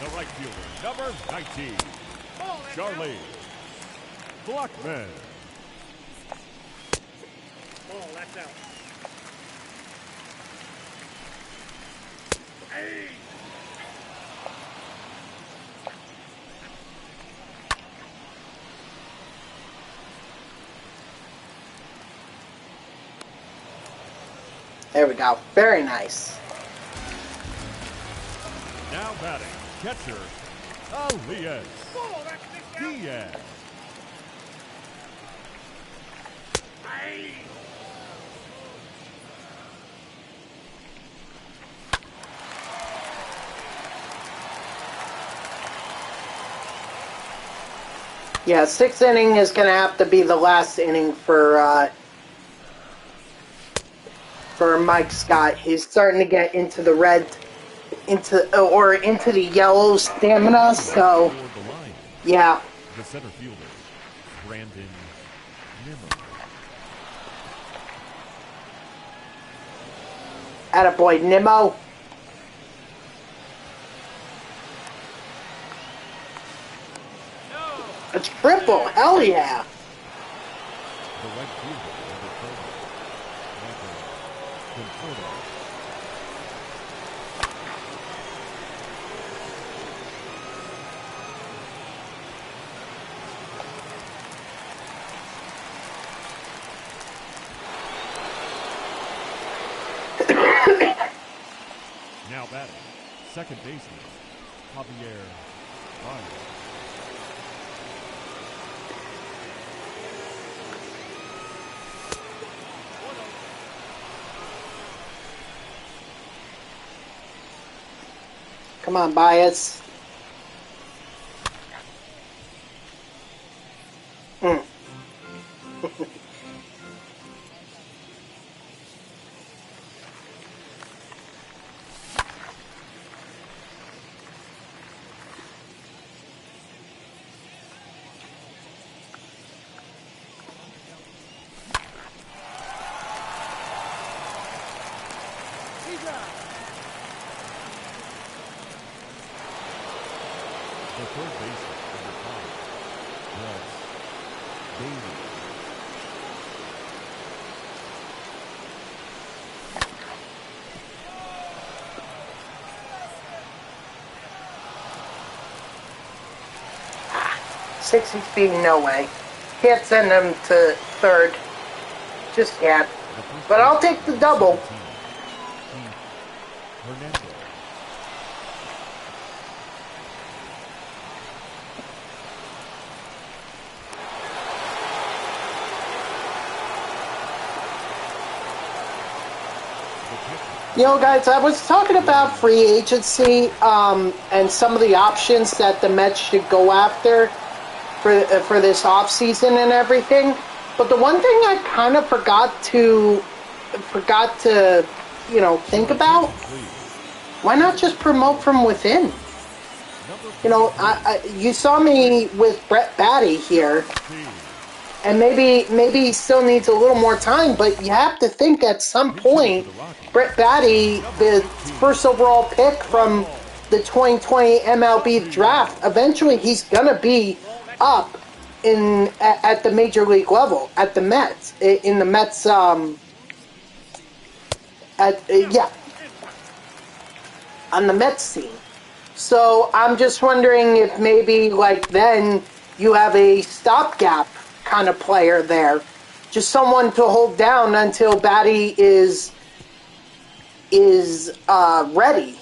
The right fielder, number 19,
Ball, that's
Charlie Blackman.
out. Ball, that's out. Hey!
There we go. Very nice.
Now batting, catcher, Elias
Ball, that's six out.
Diaz.
Hey!
Yeah, 6th inning is going to have to be the last inning for Mike Scott. He's starting to get into the red, into the yellow stamina. So,
Toward the line,
yeah.
the center fielder, Brandon Nimmo.
Attaboy, Nimmo.
No!
A triple. Hell yeah.
The right fielder, number 30, Michael Conforto. Now batting, second baseman, Javier Baez.
Come on, Bias. Mm.
He's out.
The third baseman, number 5, Wes Davies.
Ah, 60 feet, no way. Can't send him to third. Just can't.
The first
But I'll
baseman,
take the double.
17, Hernandez.
You know, guys, I was talking about free agency and some of the options that the Mets should go after for this offseason and everything. But the one thing I kind of forgot to think about, why not just promote from within? You know, you saw me with Brett Batty here, and maybe he still needs a little more time, but you have to think at some point, Brett Batty, the first overall pick from the 2020 MLB draft, eventually he's going to be up at the major league level, at the Mets, in the Mets, on the Mets team. So I'm just wondering if maybe like then you have a stopgap kind of player there, just someone to hold down until Batty is ready.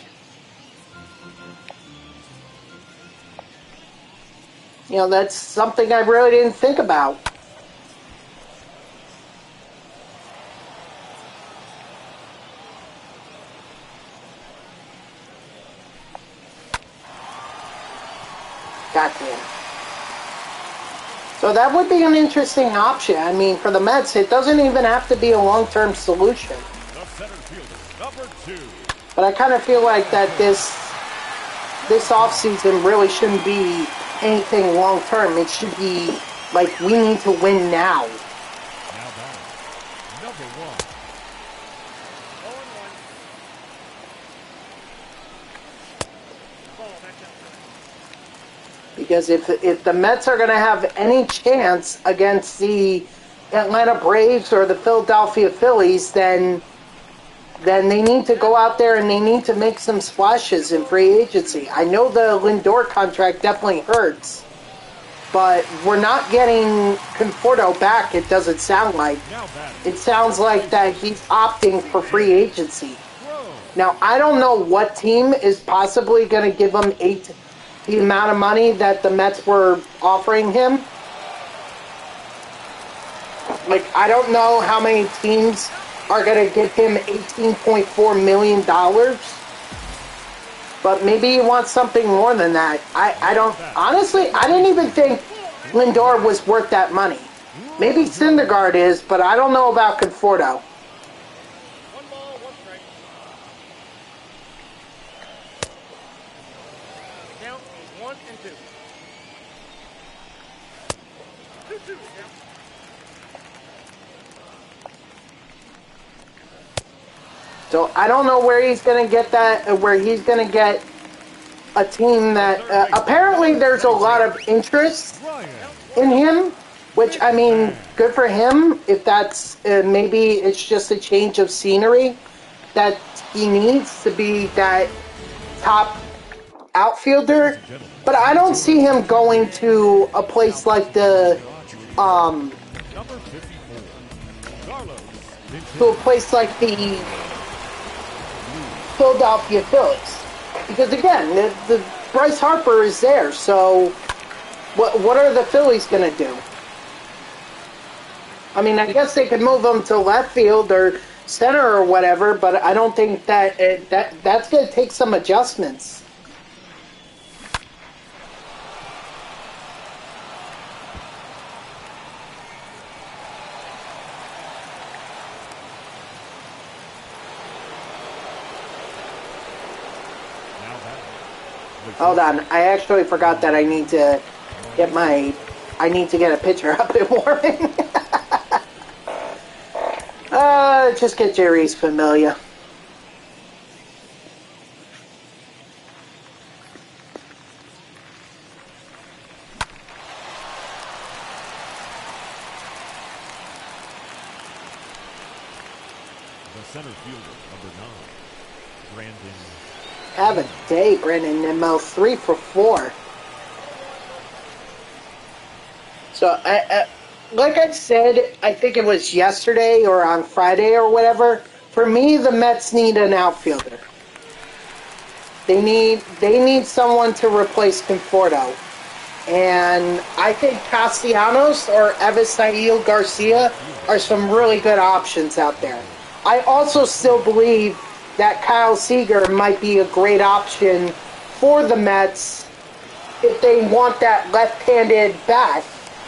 You know, that's something I really didn't think about. Goddamn. So that would be an interesting option. I mean, for the Mets, it doesn't even have to be a long-term solution.
The center fielder, number 2.
But I kind of feel like that this offseason really shouldn't be anything long-term. It should be like, we need to win now.
Now batting, number 1.
0-1. Ball, that's it.
Because if the Mets are going to have any chance against the Atlanta Braves or the Philadelphia Phillies, then they need to go out there and they need to make some splashes in free agency. I know the Lindor contract definitely hurts, but we're not getting Conforto back, it doesn't sound like.
Now batting,
It sounds like that he's opting for free agency. Now, I don't know what team is possibly going to give him the amount of money that the Mets were offering him. Like, I don't know how many teams are going to give him $18.4 million. But maybe he wants something more than that. I don't... Honestly, I didn't even think Lindor was worth that money. Maybe Syndergaard is, but I don't know about Conforto.
1 ball, 1 strike. The count is 1 and 2. 2-2 count.
So I don't know where he's going to get that, where he's going to get a team that... apparently there's a lot of interest in him, which, I mean, good for him. If that's... maybe it's just a change of scenery that he needs to be that top outfielder. But I don't see him going to a place like the...
number 54. Carlos.
to a place like the Philadelphia Phillies, because again, the Bryce Harper is there. So, what are the Phillies going to do? I mean, I guess they could move him to left field or center or whatever, but I don't think that that's going to take some adjustments. Hold on, I actually forgot that I need to get a picture up in Warren. Just get Jerry's Familia.
The center fielder, number 9. Brandon.
Have a day, Brandon Nimmo. 3 for 4. So like I said, I think it was yesterday or on Friday or whatever. For me, the Mets need an outfielder. They need someone to replace Conforto. And I think Castellanos or Evisail Garcia are some really good options out there. I also still believe that Kyle Seager might be a great option for the Mets if they want that left-handed bat.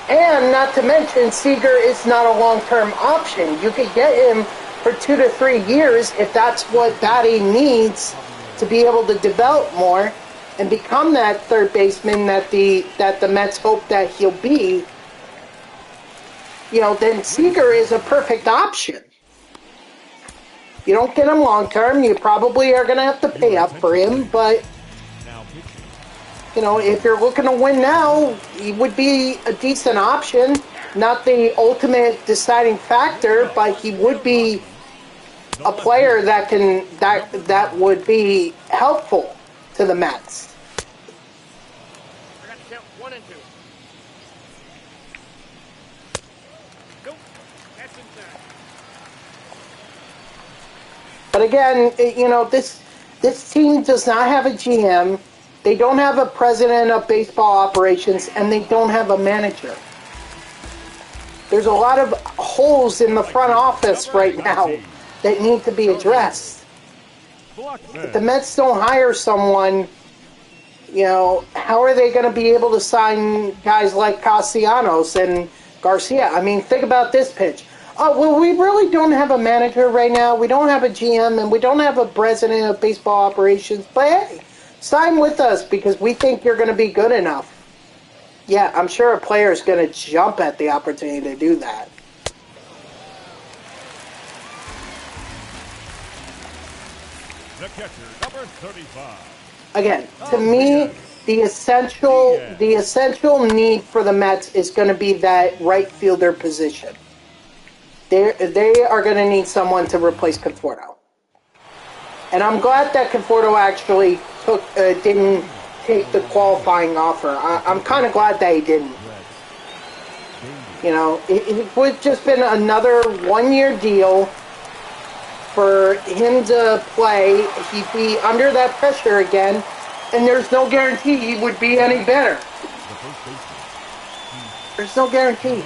And not to mention, Seager is not a long-term option. You could get him for 2 to 3 years if that's what batting needs to be able to develop more and become that third baseman that the Mets hope that he'll be. Then Seager is a perfect option. You don't get him long term. You probably are going to have to pay up for him, but if you're looking to win now, he would be a decent option. Not the ultimate deciding factor, but he would be a player that would be helpful to the Mets.
I got to count 1 and 2. Nope. That's inside.
But again, this team does not have a GM. They don't have a president of baseball operations, and they don't have a manager. There's a lot of holes in the front office right now that need to be addressed. If the Mets don't hire someone, how are they going to be able to sign guys like Castellanos and Garcia? I mean, think about this pitch. Oh, well, we really don't have a manager right now. We don't have a GM, and we don't have a president of baseball operations. But hey, sign with us because we think you're going to be good enough. Yeah, I'm sure a player is going to jump at the opportunity to do that.
The catcher, number 35.
Again, to me, the essential need for the Mets is going to be that right fielder position. They are going to need someone to replace Conforto. And I'm glad that Conforto actually didn't take the qualifying offer. I'm kind of glad that he didn't. It would just been another 1-year deal for him to play. He'd be under that pressure again, and there's no guarantee he would be any better. There's no guarantee.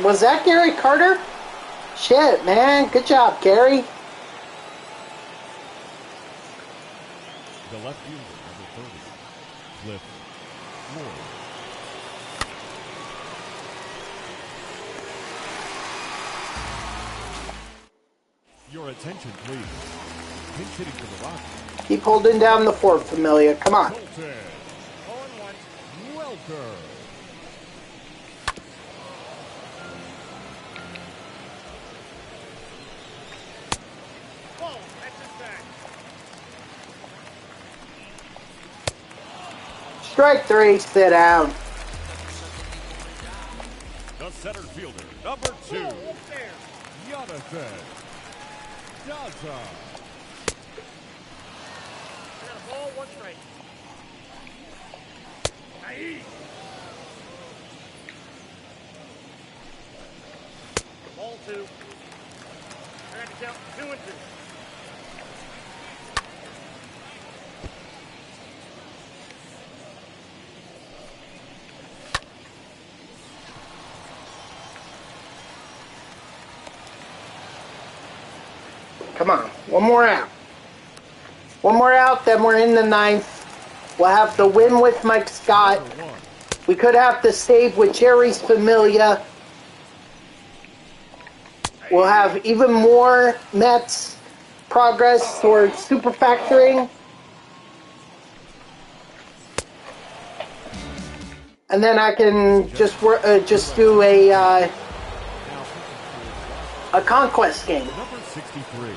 Was that Gary Carter? Shit, man. Good job, Gary.
The left fielder, number 30, Cliff Floyd. Your attention, please. Pinch hitting for the Rockies.
Keep holding down the fort, Familia. Come on.
0-1.
Welker.
Ball. That's inside.
Strike 3. Sit down.
The center fielder, number 2,
Ball up there.
Jonathan Daza.
I got a ball, 1 strike. Aye. Ball 2. I got to count 2 and 2.
Come on. One more out. One more out, then we're in the 9th. We'll have the win with Mike Scott.
Number 1.
We could have the save with Jerry's Familia. We'll have even more Mets progress towards super factoring. And then I can just do a A Conquest game.
Number 63.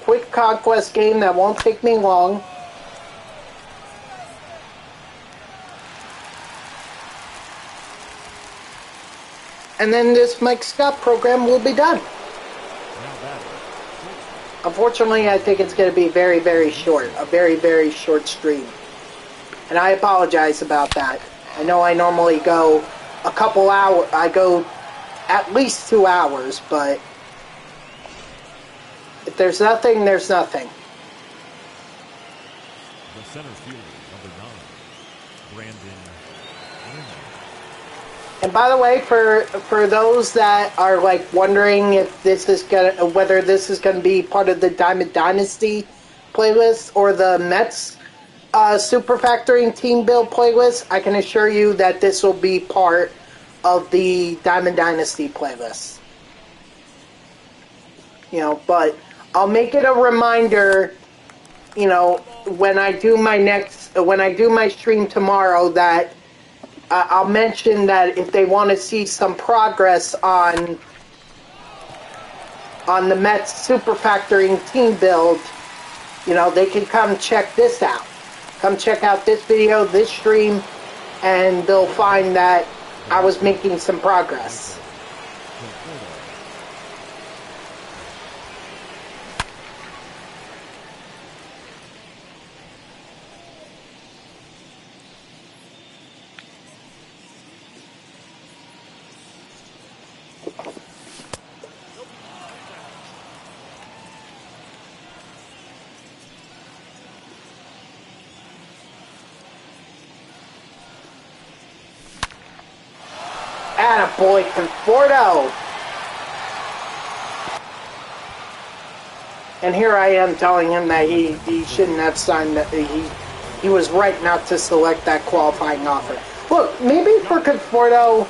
Quick Conquest game that won't take me long. And then this Mike Scott program will be done. Unfortunately, I think it's going to be very, very short. A very, very short stream. And I apologize about that. I know I normally go a couple hours. I go at least 2 hours, but if there's nothing, there's nothing.
The center fielder, number 9, Brandon.
And by the way, for those that are like wondering if this is whether this is gonna be part of the Diamond Dynasty playlist or the Mets Super Factoring Team Build playlist, I can assure you that this will be part of the Diamond Dynasty playlist. You know, but I'll make it a reminder, you know, when I do my stream tomorrow, that I'll mention that if they want to see some progress on the Mets Super Factoring Team Build, you know, they can come check this out. Come check out this video, this stream, and they'll find that I was making some progress. Attaboy, Conforto. And here I am telling him that he shouldn't have signed that. He was right not to select that qualifying offer. Look, maybe for Conforto,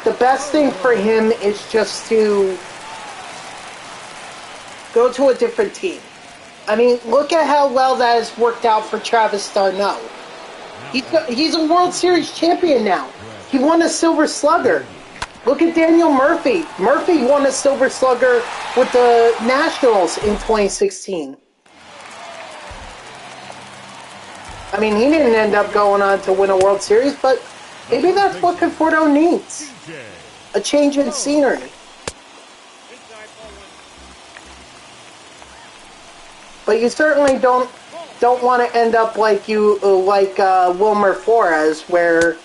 the best thing for him is just to go to a different team. I mean, look at how well that has worked out for Travis d'Arnaud. He's a World Series champion now. He won a Silver Slugger. Look at Daniel Murphy. Murphy won a Silver Slugger with the Nationals in 2016. I mean, he didn't end up going on to win a World Series, but maybe that's what Conforto needs. A change in scenery. But you certainly don't want to end up like Wilmer Flores, where,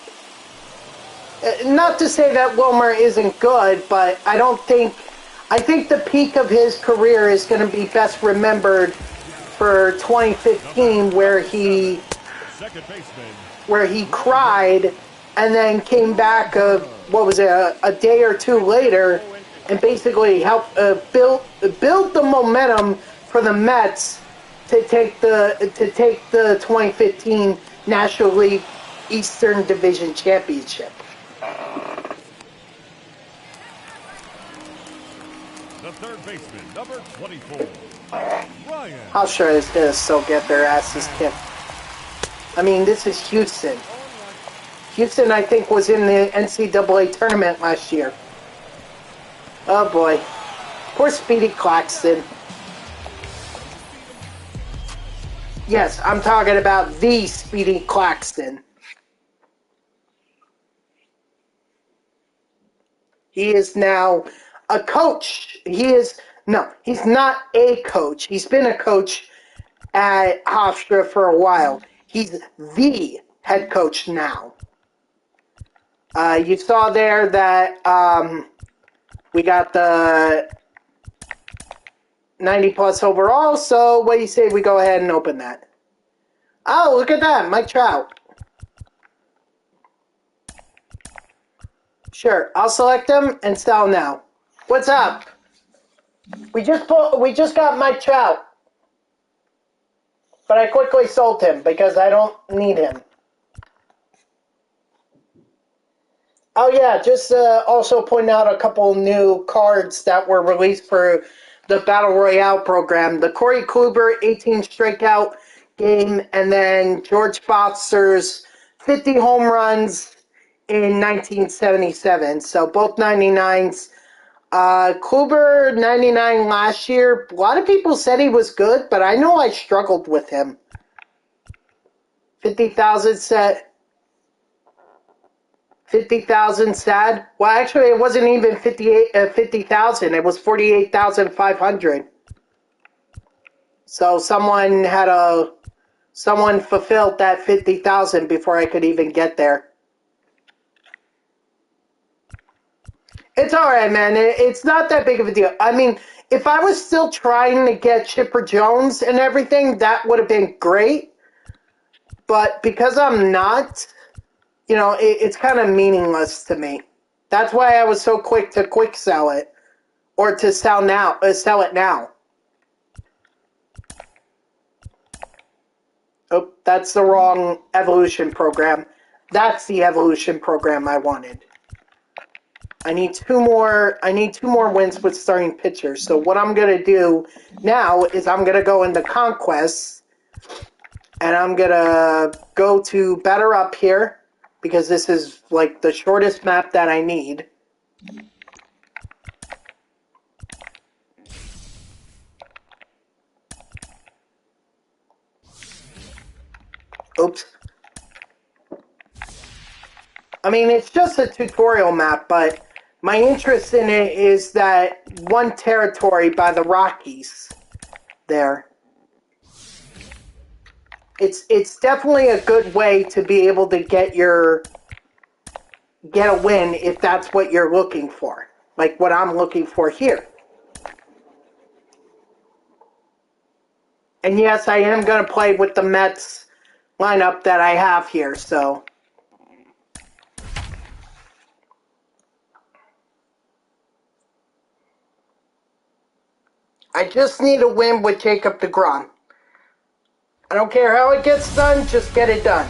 not to say that Wilmer isn't good, but I think the peak of his career is going to be best remembered for 2015, where he cried and then came back a day or two later and basically helped build the momentum for the Mets to take the 2015 National League Eastern Division Championship.
The third baseman, number 24, Ryan.
How sure is going to still get their asses kicked? I mean, this is Houston. Houston, I think, was in the NCAA tournament last year. Oh boy. Poor Speedy Claxton. Yes, I'm talking about the Speedy Claxton. He is now a coach. He's not a coach. He's been a coach at Hofstra for a while. He's the head coach now. You saw there that we got the 90 plus overall, so what do you say we go ahead and open that? Oh, look at that, Mike Trout. Sure, I'll select him and sell now. What's up? We just got Mike Trout. But I quickly sold him because I don't need him. Oh yeah, just also point out a couple new cards that were released for the Battle Royale program. The Corey Kluber 18 strikeout game, and then George Foster's 50 home runs in 1977. So both 99s. Kluber 99 last year. A lot of people said he was good, but I know I struggled with him. 50,000 set. 50,000 sad. Well, actually, it wasn't even 50,000. It was 48,500. So someone fulfilled that 50,000 before I could even get there. It's all right, man. It's not that big of a deal. I mean, if I was still trying to get Chipper Jones and everything, that would have been great. But because I'm not, it's kind of meaningless to me. That's why I was so quick to quick sell it, or to sell it now. Oh, that's the wrong evolution program. That's the evolution program I wanted. I need two more wins with starting pitchers. So what I'm going to do now is I'm going to go into Conquest, and I'm going to go to Batter Up here, because this is like the shortest map that I need. Oops. I mean, it's just a tutorial map, but my interest in it is that one territory by the Rockies there. It's definitely a good way to be able to get a win if that's what you're looking for. Like what I'm looking for here. And yes, I am going to play with the Mets lineup that I have here, so... I just need a win with Jacob deGrom. I don't care how it gets done, just get it done.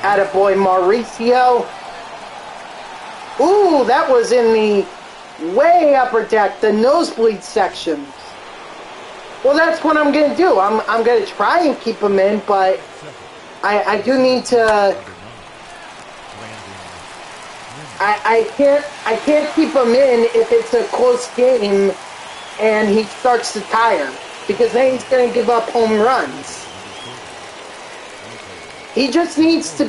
Attaboy Mauricio. Ooh, that was in the way upper deck, the nosebleed section. Well, that's what I'm going to do. I'm going to try and keep them in, but I do need to... I can't keep him in if it's a close game and he starts to tire, because then he's going to give up home runs. We just need to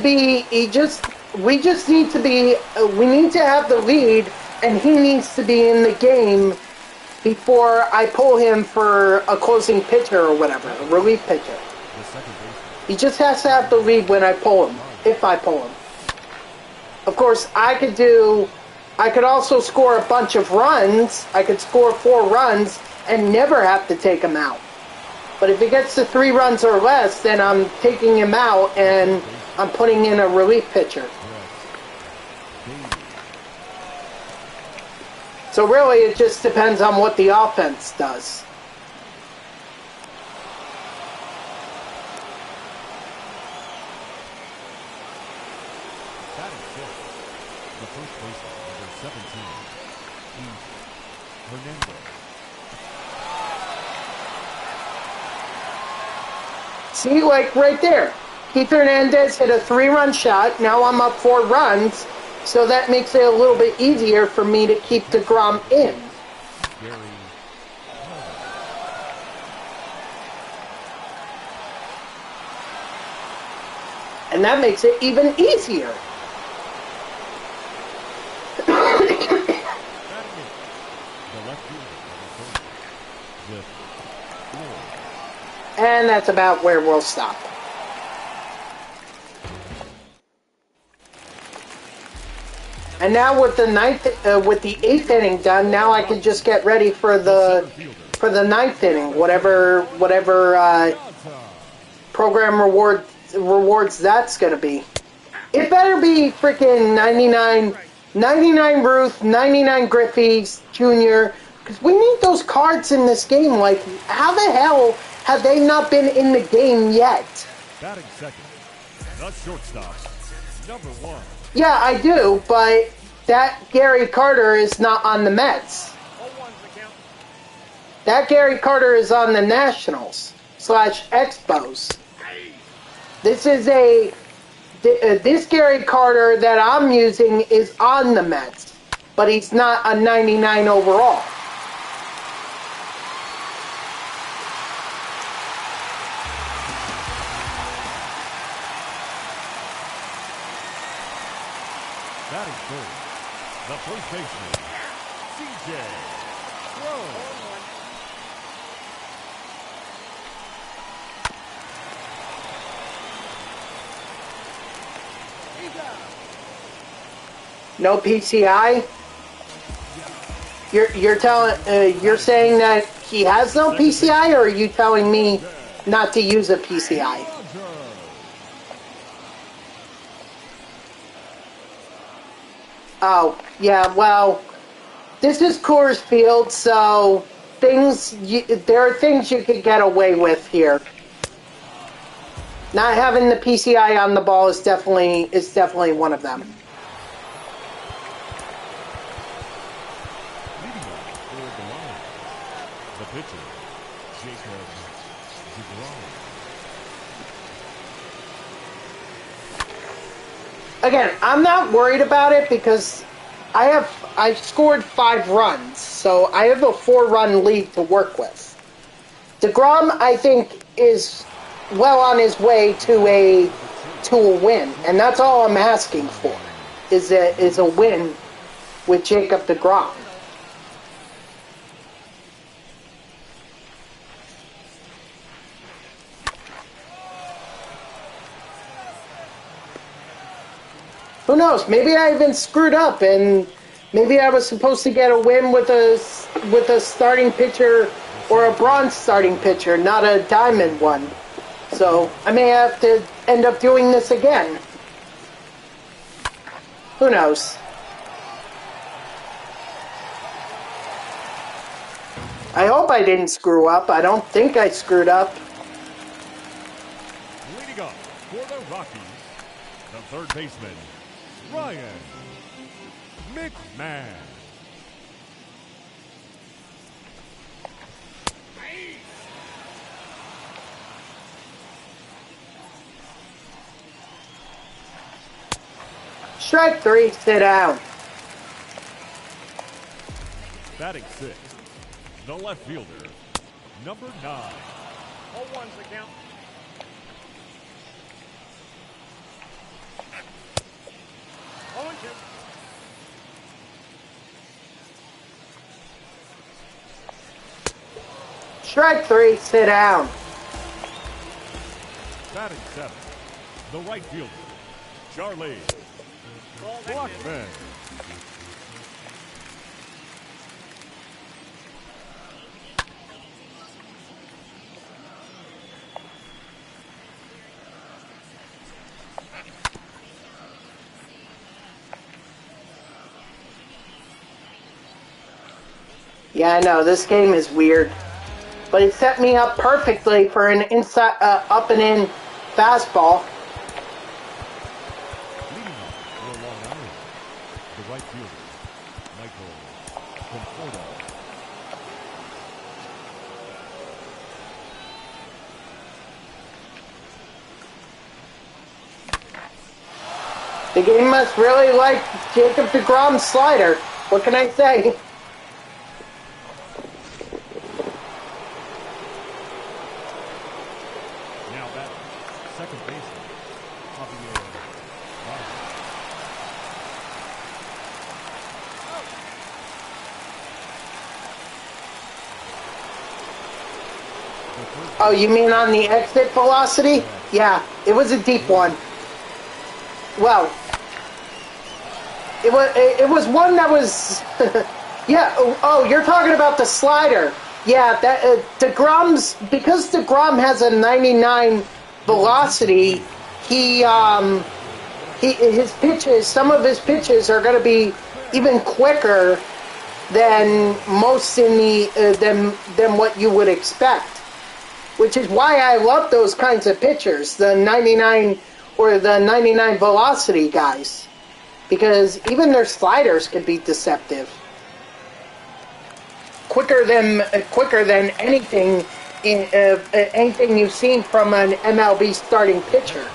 have the lead, and he needs to be in the game before I pull him for a closing pitcher or whatever, a relief pitcher. He just has to have the lead when I pull him, if I pull him. Of course, I could also score a bunch of runs. I could score 4 runs and never have to take him out. But if it gets to 3 runs or less, then I'm taking him out and I'm putting in a relief pitcher. So really, it just depends on what the offense does.
The first baseman, number 17, Hernandez.
See, like right there, Keith Hernandez hit a 3-run shot. Now I'm up 4 runs, so that makes it a little bit easier for me to keep deGrom in. And that makes it even easier. And that's about where we'll stop. And now with the 8th inning done, now I can just get ready for the 9th inning, whatever program rewards that's gonna be. It better be freaking 99 Ruth, 99 Griffey's Jr. Because we need those cards in this game. Like, how the hell have they not been in the game yet?
Batting second, the shortstop, number 1.
Yeah, I do, but that Gary Carter is not on the Mets. That Gary Carter is on the Nationals / Expos. This is this Gary Carter that I'm using is on the Mets, but he's not a 99 overall.
Batting third, the first baseman, C.J. Rose.
No PCI? You're saying that he has no PCI, or are you telling me not to use a PCI? Oh, yeah, well, this is Coors Field, so there are things you could get away with here. Not having the PCI on the ball is definitely one of them.
Leading off toward the line, the pitcher, Jacob Duvall.
Again, I'm not worried about it because I've scored 5 runs, so I have a 4-run lead to work with. DeGrom, I think, is well on his way to a win, and that's all I'm asking for is a win with Jacob DeGrom. Who knows? Maybe I even screwed up, and maybe I was supposed to get a win with a starting pitcher or a bronze starting pitcher, not a diamond one. So I may have to end up doing this again. Who knows? I hope I didn't screw up. I don't think I screwed up.
Leading up for the Rockies, the third baseman, Ryan McMahon.
Strike 3, sit down.
Batting sixth, the left fielder, number 9.
0-1's the count.
Strike 3, sit down.
Batting seventh, the right fielder, Charlie Blackman.
Yeah, I know, this game is weird. But it set me up perfectly for an inside, up and in fastball.
Leading off for Long Island, the right fielder, Michael Conforto.
The game must really like Jacob DeGrom's slider. What can I say?
Now that second baseman, Javier Vargas.
Oh, you mean on the exit velocity? Yeah, it was a deep one. Well, it was one that was yeah. Oh, you're talking about the slider. Yeah, that DeGrom's, because DeGrom has a 99 velocity. His pitches, some of his pitches are going to be even quicker than most in the than what you would expect. Which is why I love those kinds of pitchers, the 99 or the 99 velocity guys, because even their sliders can be deceptive. quicker than anything you've seen from an MLB starting pitcher.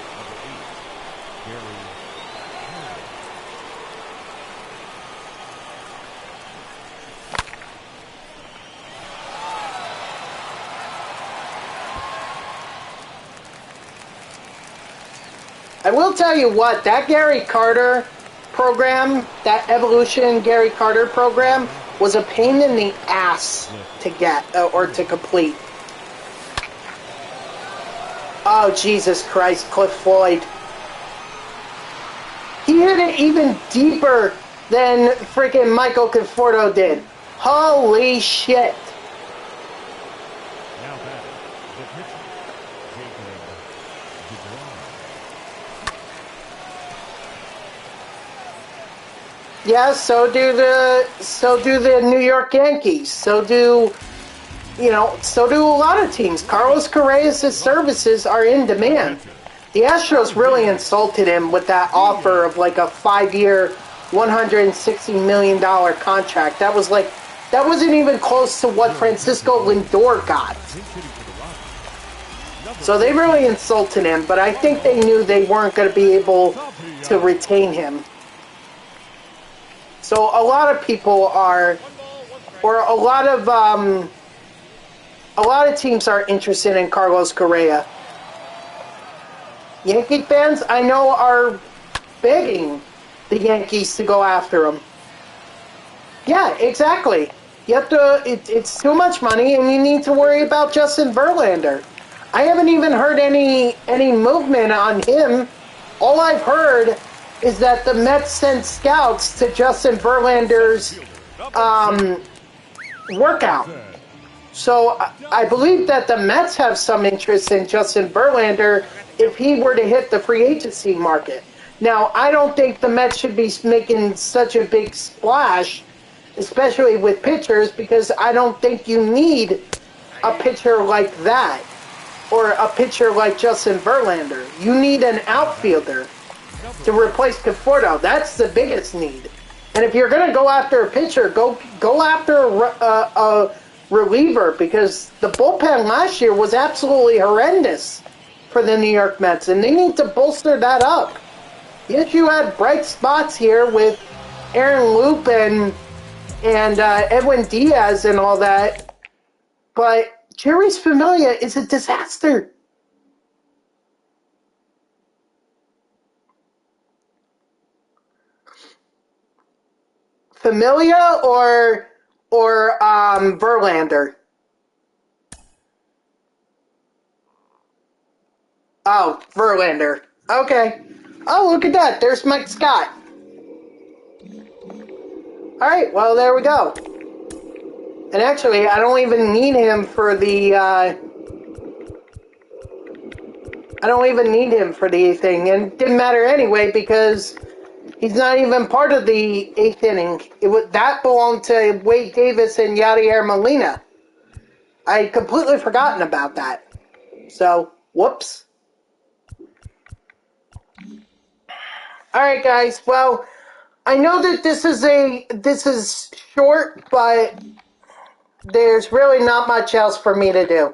I will tell you what, that Gary Carter program, that Evolution Gary Carter program, was a pain in the ass to get or to complete. Oh, Jesus Christ, Cliff Floyd. He hit it even deeper than freaking Michael Conforto did. Holy shit.
Now batting, the pitcher, Duvall.
Yeah, so do the New York Yankees. So do a lot of teams. Carlos Correa's services are in demand. The Astros really insulted him with that offer of like a 5-year, $160 million contract. That wasn't even close to what Francisco Lindor got. So they really insulted him, but I think they knew they weren't going to be able to retain him. So a lot of people are, or a lot of teams are interested in Carlos Correa. Yankee fans, I know, are begging the Yankees to go after him. Yeah, exactly. You have to. It's too much money, and you need to worry about Justin Verlander. I haven't even heard any movement on him. All I've heard is that the Mets sent scouts to Justin Verlander's workout. So I believe that the Mets have some interest in Justin Verlander if he were to hit the free agency market. Now, I don't think the Mets should be making such a big splash, especially with pitchers, because I don't think you need a pitcher like that or a pitcher like Justin Verlander. You need an outfielder to replace Conforto. That's the biggest need. And if you're going to go after a pitcher, go after a reliever, because the bullpen last year was absolutely horrendous for the New York Mets, and they need to bolster that up. Yes, you had bright spots here with Aaron Loop and Edwin Diaz and all that, but Jerry's Familia is a disaster. Familia or Verlander? Oh, Verlander. Okay. Oh, look at that. There's Mike Scott. Alright, well, there we go. And actually, I don't even need him for the, thing. And it didn't matter anyway, because he's not even part of the 8th inning. That belonged to Wade Davis and Yadier Molina. I had completely forgotten about that. So, whoops. Alright, guys, well, I know that this is short, but there's really not much else for me to do.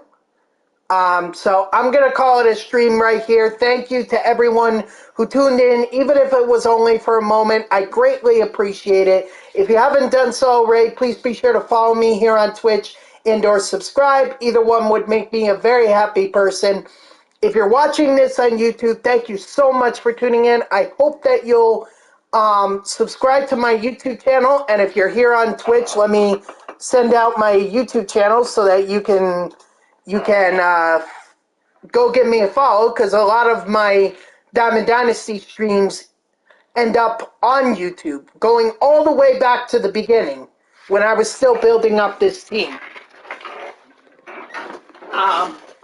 So I'm going to call it a stream right here. Thank you to everyone who tuned in, even if it was only for a moment. I greatly appreciate it. If you haven't done so already, please be sure to follow me here on Twitch and or subscribe. Either one would make me a very happy person. If you're watching this on YouTube, thank you so much for tuning in. I hope that you'll subscribe to my YouTube channel. And if you're here on Twitch, let me send out my YouTube channel so that you can go give me a follow, because a lot of my Diamond Dynasty streams end up on YouTube, going all the way back to the beginning when I was still building up this team.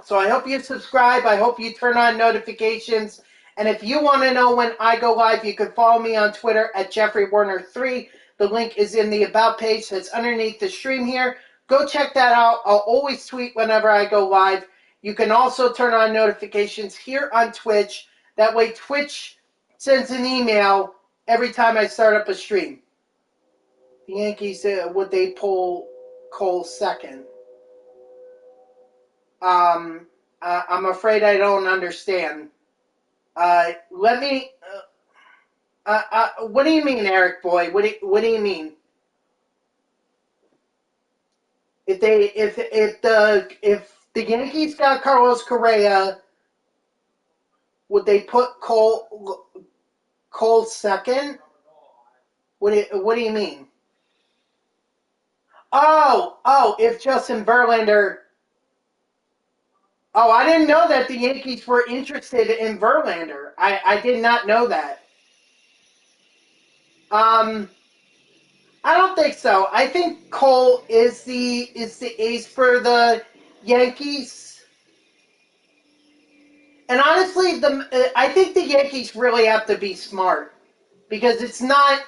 So I hope you subscribe. I hope you turn on notifications. And if you want to know when I go live, you can follow me on Twitter at JeffreyWarner3. The link is in the About page that's underneath the stream here. Go check that out. I'll always tweet whenever I go live. You can also turn on notifications here on Twitch. That way Twitch sends an email every time I start up a stream. The Yankees, would they pull Cole second. I'm afraid I don't understand. Let me. What do you mean, Eric boy? What do you mean? If the Yankees got Carlos Correa, would they put Cole second? What do you mean? Oh, if Justin Verlander. Oh, I didn't know that the Yankees were interested in Verlander. I did not know that. I don't think so. I think Cole is the ace for the Yankees. And honestly, I think the Yankees really have to be smart because it's not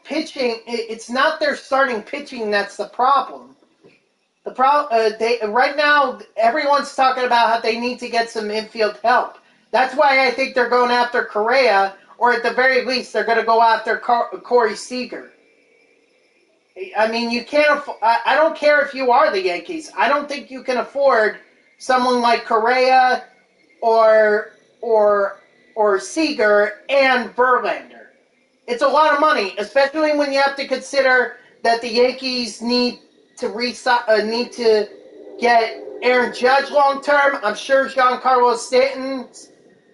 pitching. It's not their starting pitching that's the problem. The problem right now, everyone's talking about how they need to get some infield help. That's why I think they're going after Correa, or at the very least, they're going to go after Corey Seager. I mean, you can't. I don't care if you are the Yankees. I don't think you can afford someone like Correa or Seager and Verlander. It's a lot of money, especially when you have to consider that the Yankees need to get Aaron Judge long term. I'm sure Giancarlo Stanton's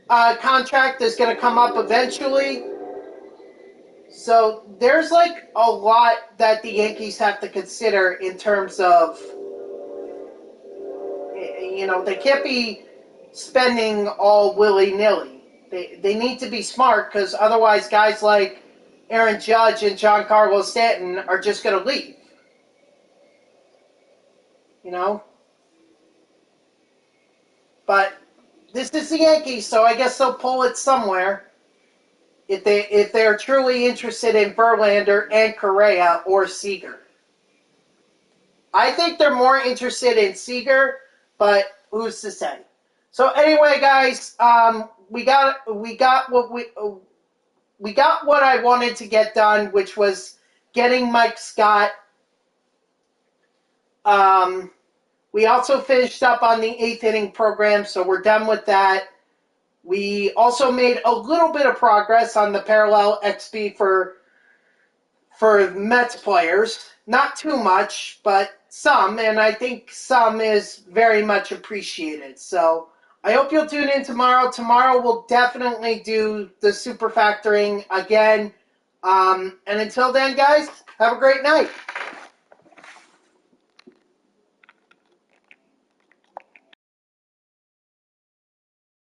contract is going to come up eventually. So there's like a lot that the Yankees have to consider in terms of, they can't be spending all willy-nilly. They need to be smart because otherwise guys like Aaron Judge and Giancarlo Stanton are just going to leave. But this is the Yankees, so I guess they'll pull it somewhere. If they're truly interested in Verlander and Correa or Seager. I think they're more interested in Seager, but who's to say? So anyway, guys, we got what I wanted to get done, which was getting Mike Scott. We also finished up on the 8th inning program, so we're done with that. We also made a little bit of progress on the parallel XP for Mets players. Not too much, but some, and I think some is very much appreciated. So I hope you'll tune in tomorrow. Tomorrow we'll definitely do the super factoring again. And until then, guys, have a great night.